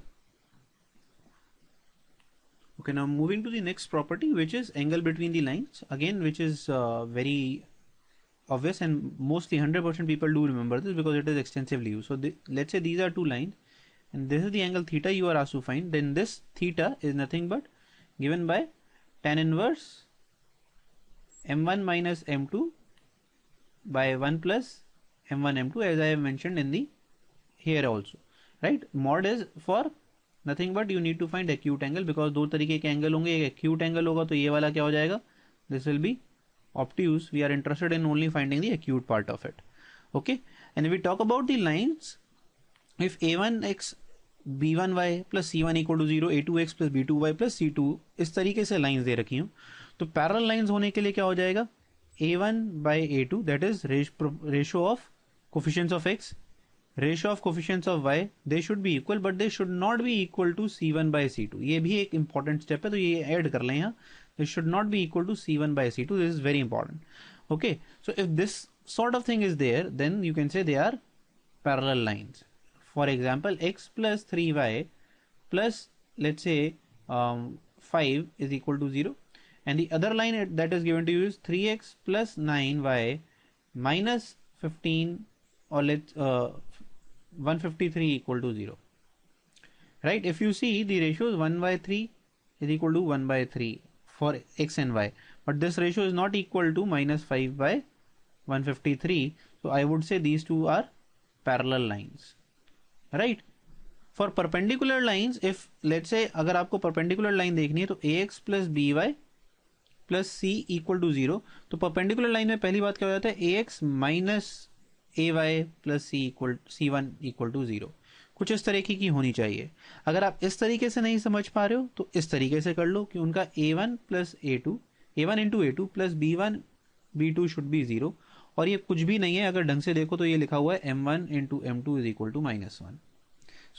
Okay, now moving to the next property, which is angle between the lines, again, which is very obvious, and mostly 100% people do remember this because it is extensively used. So let's say these are two lines, and this is the angle theta you are asked to find. Then this theta is nothing but given by tan inverse m1 minus m2 by 1 plus m1 m2, as I have mentioned in the here also, right? Mod is for nothing but you need to find acute angle, because दो तरीके के angle होंगे. एक acute angle होगा तो ये वाला क्या हो जाएगा? This will be obtuse. We are interested in only finding the acute part of it. Okay, and we talk about the lines. If a1x b1y plus c1 equal to 0, a2x plus b2y plus c2, इस तरीके से lines दे रखी हूँ, तो parallel lines होने के लिए क्या हो जाएगा? a1 by a2, that is ratio of coefficients of x, ratio of coefficients of y, they should be equal, but they should not be equal to c1 by c2. ये भी एक important step है, तो ये add कर लें यहाँ. They should not be equal to c1 by c2. This is very important. Okay, so if this sort of thing is there, then you can say they are parallel lines. For example, x plus 3y plus let's say 5 is equal to 0, and the other line that is given to you is 3x plus 9y minus 15, or let's 153 equal to 0, right? If you see, the ratio is 1 by 3 is equal to 1 by 3 for x and y, but this ratio is not equal to minus 5 by 153. So I would say these two are parallel lines, right? For perpendicular lines, if let's say अगर आपको perpendicular line देखनी है तो ax plus by plus c equal to 0, तो perpendicular line में पहली बात क्या हो जाता है? ax minus ay plus c1 equal to 0. कुछ इस तरीके की होनी चाहिए. अगर आप इस तरीके से नहीं समझ पा रहे हो तो इस तरीके से कर लो कि उनका a1 plus a2, a1 into a2 plus b1 b2 should be 0, और ये कुछ भी नहीं है. अगर ढंग से देखो तो ये लिखा हुआ है m1 into m2 is equal to -1.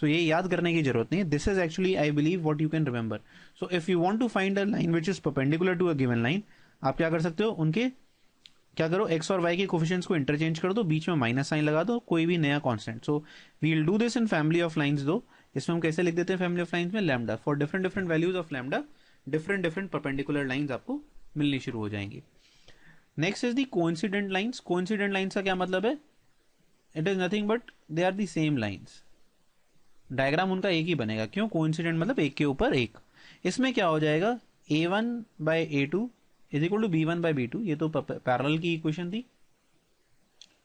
So ये याद करने की जरूरत नहीं है. This is actually, I believe, what you can remember. So if you want to find a line which is perpendicular to a given line, आप क्या कर सकते हो? उनके क्या करो? x और y के कोफिशिएंट्स को इंटरचेंज कर दो, बीच में माइनस साइन लगा दो, कोई भी नया constant. So we will do this in family of lines. दो इसमें हम कैसे लिख देते हैं फैमिली ऑफ लाइंस में? Lambda. For different different values of lambda, different different perpendicular lines आपको मिलनी शुरू हो जाएंगी. Next is the coincident lines. Coincident lines का क्या मतलब है? It is nothing but they are the same lines. Diagram उनका एक ही बनेगा. क्यों? कोइंसिडेंट मतलब एक के ऊपर एक. इसमें क्या हो जाएगा? a1 by a2 is equal to b1 by b2, ये तो पैरेलल की इक्वेशन थी,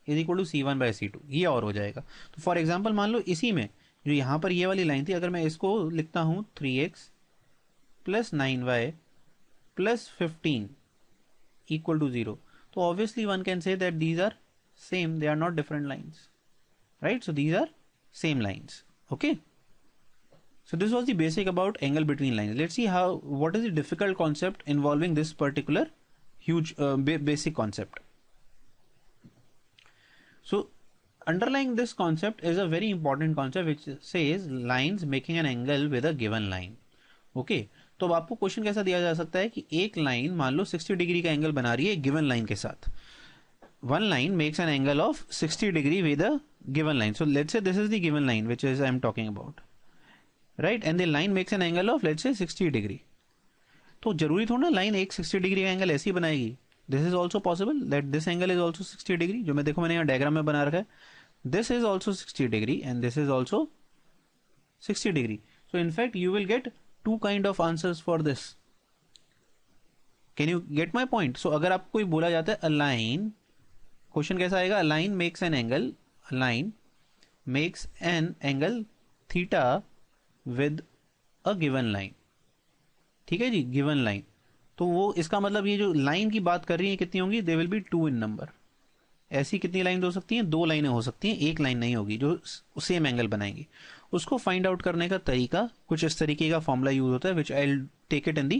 is equal to c1 by c2, ये और हो जाएगा. तो फॉर एग्जांपल मान लो इसी में जो यहाँ पर ये वाली लाइन थी, अगर मैं इसको लिखता हूँ 3x plus 9y plus 15 equal to 0, so obviously one can say that these are same, they are not different lines, right? So these are same lines. Okay, So this was the basic about angle between lines. Let's see what is the difficult concept involving this particular huge basic concept. So underlying this concept is a very important concept which says lines making an angle with a given line. Okay, तो अब आपको question कैसा दिया जा सकता है कि एक लाइन मान लो 60 डिग्री का एंगल बना रही है गिवन लाइन के साथ. One line makes an angle of 60 degree with a given line. So let's say this is the given line which is I am talking about, right? And the line makes an angle of let's say 60 degree. तो जरूरी थोड़ा ना line एक 60 degree का angle ऐसी बनाएगी. This is also possible that this angle is also 60 degree. जो मैं देखो मैंने यहाँ डायग्राम में बना रखा है. This is also 60 degree and this is also 60 degree. So in fact you will get two kind of answers for this. Can you get my point? So अगर आपको कोई बोला जाता है a line, क्वेश्चन कैसा आएगा? A line makes an angle, a line makes an angle theta with a given line. ठीक है जी, गिवन लाइन. तो वो इसका मतलब ये जो लाइन की बात कर रही है कितनी होंगी? They will be 2 in number. ऐसी कितनी लाइन हो सकती हैं? 2 लाइनें हो सकती हैं, एक लाइन नहीं होगी जो सेम एंगल बनाएंगी. उसको फाइंड आउट करने का तरीका कुछ इस तरीके का फॉर्मूला यूज होता है which I will take it in the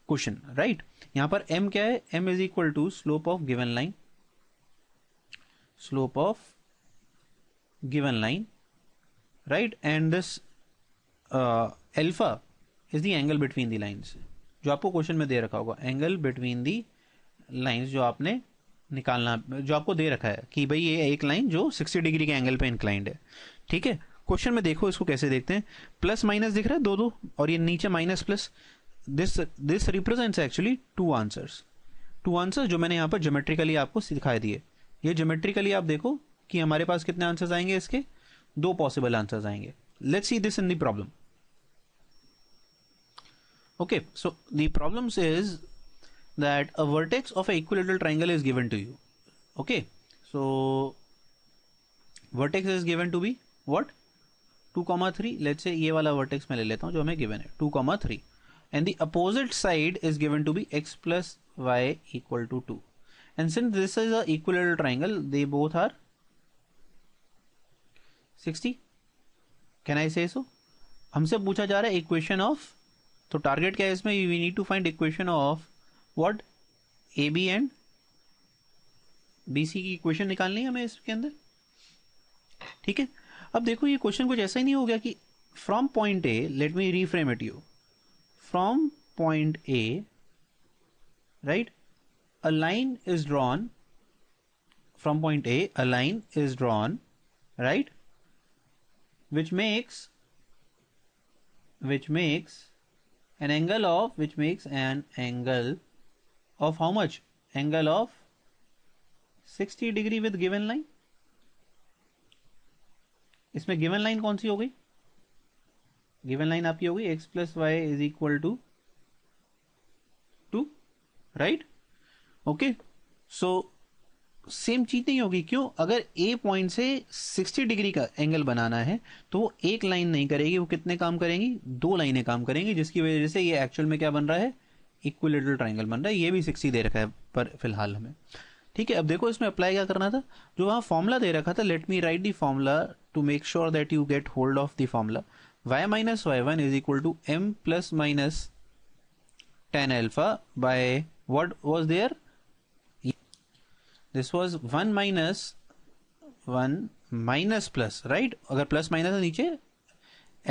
question. Right, यहाँ पर m क्या है? m is equal to slope of given line, slope of given line, right, and this alpha is the angle between the lines जो आपको question में दे रखा होगा. Angle between the lines जो आपने निकालना, जो आपको दे रखा है कि भाई ये एक लाइन जो 60 डिग्री के एंगल पे इंक्लाइंड है. ठीक है, क्वेश्चन में देखो इसको कैसे देखते हैं. प्लस माइनस दिख रहा है दो और ये नीचे minus plus. This represents actually two answers जो मैंने यहाँ पर ज्योमेट्रिकली आपको सिखाई दिए. ये ज्योमेट्रिकली आप देखो कि हमारे पास कितने आंसर्स आएंगे. इसके 2 पॉसिबल आंसर्स आएंगे. Let's see this in the problem. Okay, so the problem says that a vertex of an equilateral triangle is given to you. Okay, so vertex is given to be what? 2,3. Let's say ये वाला vertex मैं ले लेता हूँ जो हमें given है 2,3 and the opposite side is given to be x plus y equal to 2. And since this is a equilateral triangle, they both are 60. Can I say so? हमसे पूछा जा रहा है equation of, तो टारगेट क्या है इसमें? We need to find equation of what? A B and B C की इक्वेशन निकालनी है हमें इसके अंदर. ठीक है, अब देखो ये क्वेश्चन कुछ ऐसा ही नहीं हो गया कि from point A, let me reframe it you, from point A, right, a line is drawn, from point A a line is drawn, right, which makes an angle of how much? Angle of 60 degree with given line. इसमें given line कौन सी हो गई? given line आपकी हो गई x plus y is equal to 2, right? Okay, so same चीज नहीं होगी. क्यों? अगर ए पॉइंट से 60 डिग्री का एंगल बनाना है तो वो एक लाइन नहीं करेगी, वो कितने काम करेंगी? 2 लाइनें काम करेंगी, जिसकी वजह से ये एक्चुअल में क्या बन रहा है? इक्विलेटरल ट्राइंगल बन रहा है. ये भी 60 दे रखा है पर फिलहाल हमें. ठीक है, अब देखो इसमें अप्लाई क्या करना था. जो वहां फॉर्मूला दे रखा था, let me write the formula to make sure that you get hold of the formula. y minus y1 is equal to m plus minus tan alpha by what was there? This was 1 minus plus, right? अगर plus minus है नीचे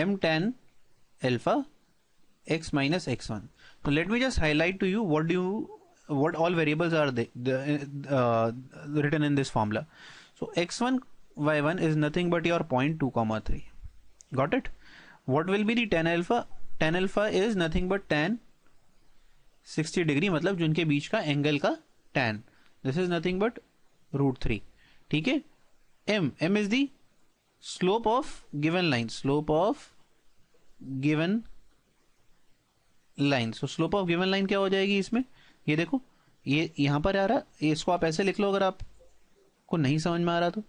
m tan alpha x minus x1. So let me just highlight to you what all variables are written in this formula. So x1 y1 is nothing but your point 2,3. Got it? What will be the tan alpha? Tan alpha is nothing but tan 60 degree, मतलब जिनके बीच का angle का tan. This is nothing but √3. ठीक है, m is the slope of given line, slope of given line. So slope of given line क्या हो जाएगी इसमें? ये देखो, ये यहां पर आ रहा है, इसको आप ऐसे लिख लो अगर आपको नहीं समझ में आ रहा तो.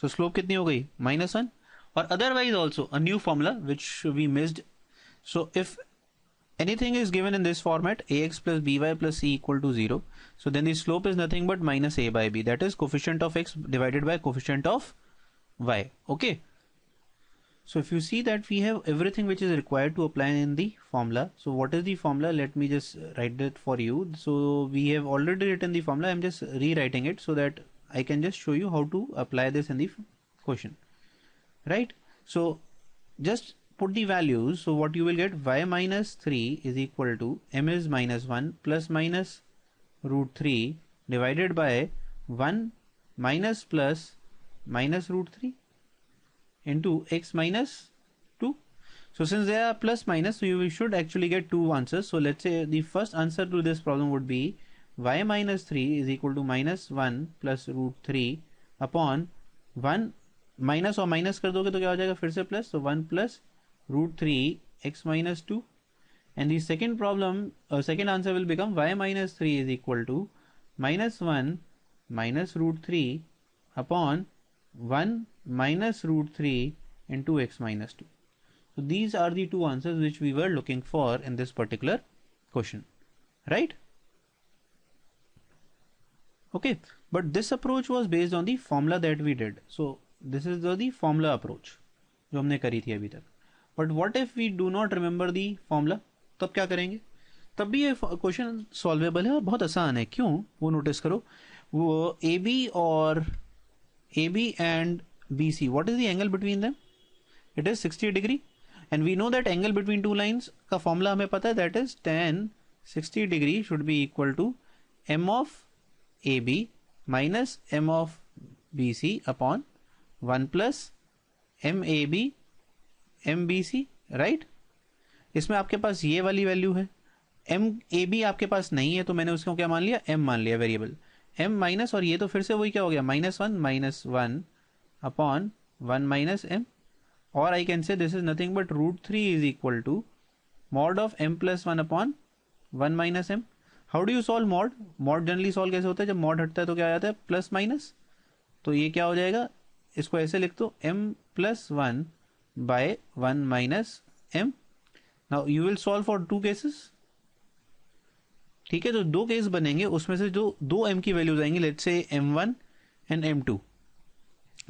So slope कितनी हो गई? -1. और otherwise also a new formula which we missed. So if anything is given in this format, ax plus by plus c equal to 0, so then the slope is nothing but minus a by b, that is coefficient of x divided by coefficient of y. Okay, So if you see that we have everything which is required to apply in the formula. So what is the formula? Let me just write it for you. So we have already written the formula. I'm just rewriting it so that I can just show you how to apply this in the question, right? So just put the values. So what you will get, y minus 3 is equal to m is minus 1 plus minus root 3 divided by 1 minus plus minus root 3 into x minus 2. So since they are plus minus, so you should actually get two answers. So let's say the first answer to this problem would be y minus 3 is equal to minus 1 plus root 3 upon 1 minus और minus कर दोगे तो क्या हो जाएगा फिर से plus, तो 1 plus root 3 x minus 2 and the second problem second answer will become y minus 3 is equal to minus 1 minus root 3 upon 1 minus root 3 into x minus 2. So these are the two answers which we were looking for in this particular question, right? Okay, but this approach was based on the formula that we did. So this is the formula approach जो हमने करी थी अभी तक. But what if we do not remember the formula? तब क्या करेंगे? तब भी ये क्वेश्चन सॉल्वेबल है और बहुत आसान है. क्यों? वो नोटिस करो, वो AB और AB and BC, what is the angle between them? It is 60 degree, and we know that angle between two lines का formula हमें पता है, that is tan 60 degree should be equal to m of AB minus m of BC upon 1 plus MAB MBC, right? इसमें आपके पास ये वाली value है, MAB आपके पास नहीं है तो मैंने उसको क्या मान लिया, m मान लिया वेरिएबल, m माइनस, और ये तो फिर से वही क्या हो गया, minus one upon 1 minus m, or I can say this is nothing but root 3 is equal to mod of m plus 1 upon 1 minus m. How do you solve mod? Mod generally solve कैसे होता है, जब mod हटता है तो क्या आ जाता है, प्लस माइनस. तो ये क्या हो जाएगा, इसको ऐसे लिख दो, m plus 1 by 1 minus m. Now you will solve for two cases. ठीक है, तो दो केस बनेंगे, उसमें से जो दो m की वैल्यूज आएंगी, let's say m1 and m2,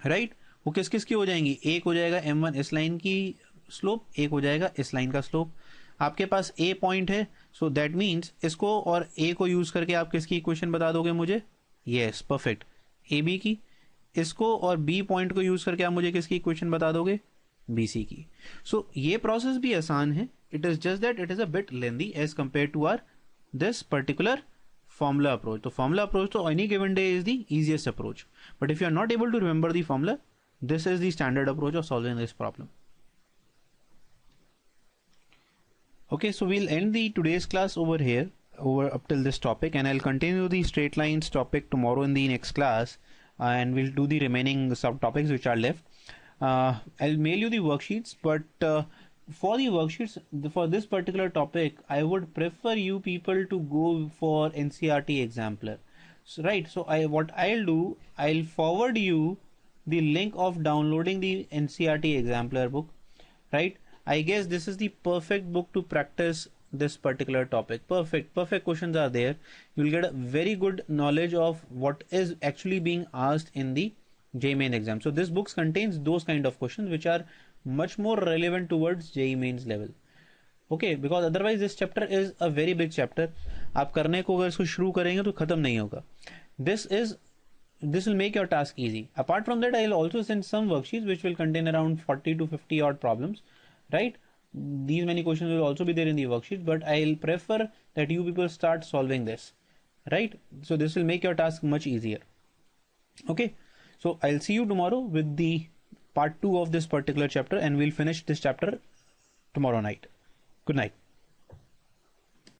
right वो किस किस की हो जाएंगी, एक हो जाएगा m1 इस लाइन की स्लोप, एक हो जाएगा इस लाइन का स्लोप. आपके पास a पॉइंट है, सो दैट मीन्स इसको और a को यूज करके आप किसकी इक्वेशन बता दोगे मुझे, यस परफेक्ट, AB की. इसको और B पॉइंट को यूज करके आप मुझे किसकी इक्वेशन बता दोगे, BC की. सो ये प्रोसेस भी आसान है, it is just that it is a bit lengthy as compare to our this particular formula approach. तो formula approach to any given day is the easiest approach, but if you are not able to remember the formula, this is the standard approach of solving this problem. Okay, so we'll end the today's class over here, over up till this topic, and I'll continue the straight lines topic tomorrow in the next class, and we'll do the remaining subtopics which are left. I'll mail you the worksheets, but for the worksheets for this particular topic, I would prefer you people to go for NCERT exemplar. So, right, so what I'll do, I'll forward you the link of downloading the NCERT exemplar book, right? I guess this is the perfect book to practice this particular topic. Perfect questions are there. You'll get a very good knowledge of what is actually being asked in the JEE Main exam. So this book contains those kind of questions which are much more relevant towards JEE Mains level. Okay, because otherwise this chapter is a very big chapter. आप करने को अगर इसको शुरू करेंगे तो खत्म नहीं होगा. This will make your task easy. Apart from that, I'll also send some worksheets which will contain around 40 to 50 odd problems, right? These many questions will also be there in the worksheet, but I'll prefer that you people start solving this, right? So this will make your task much easier. Okay, so I'll see you tomorrow with the part 2 of this particular chapter, and we'll finish this chapter tomorrow night. Good night.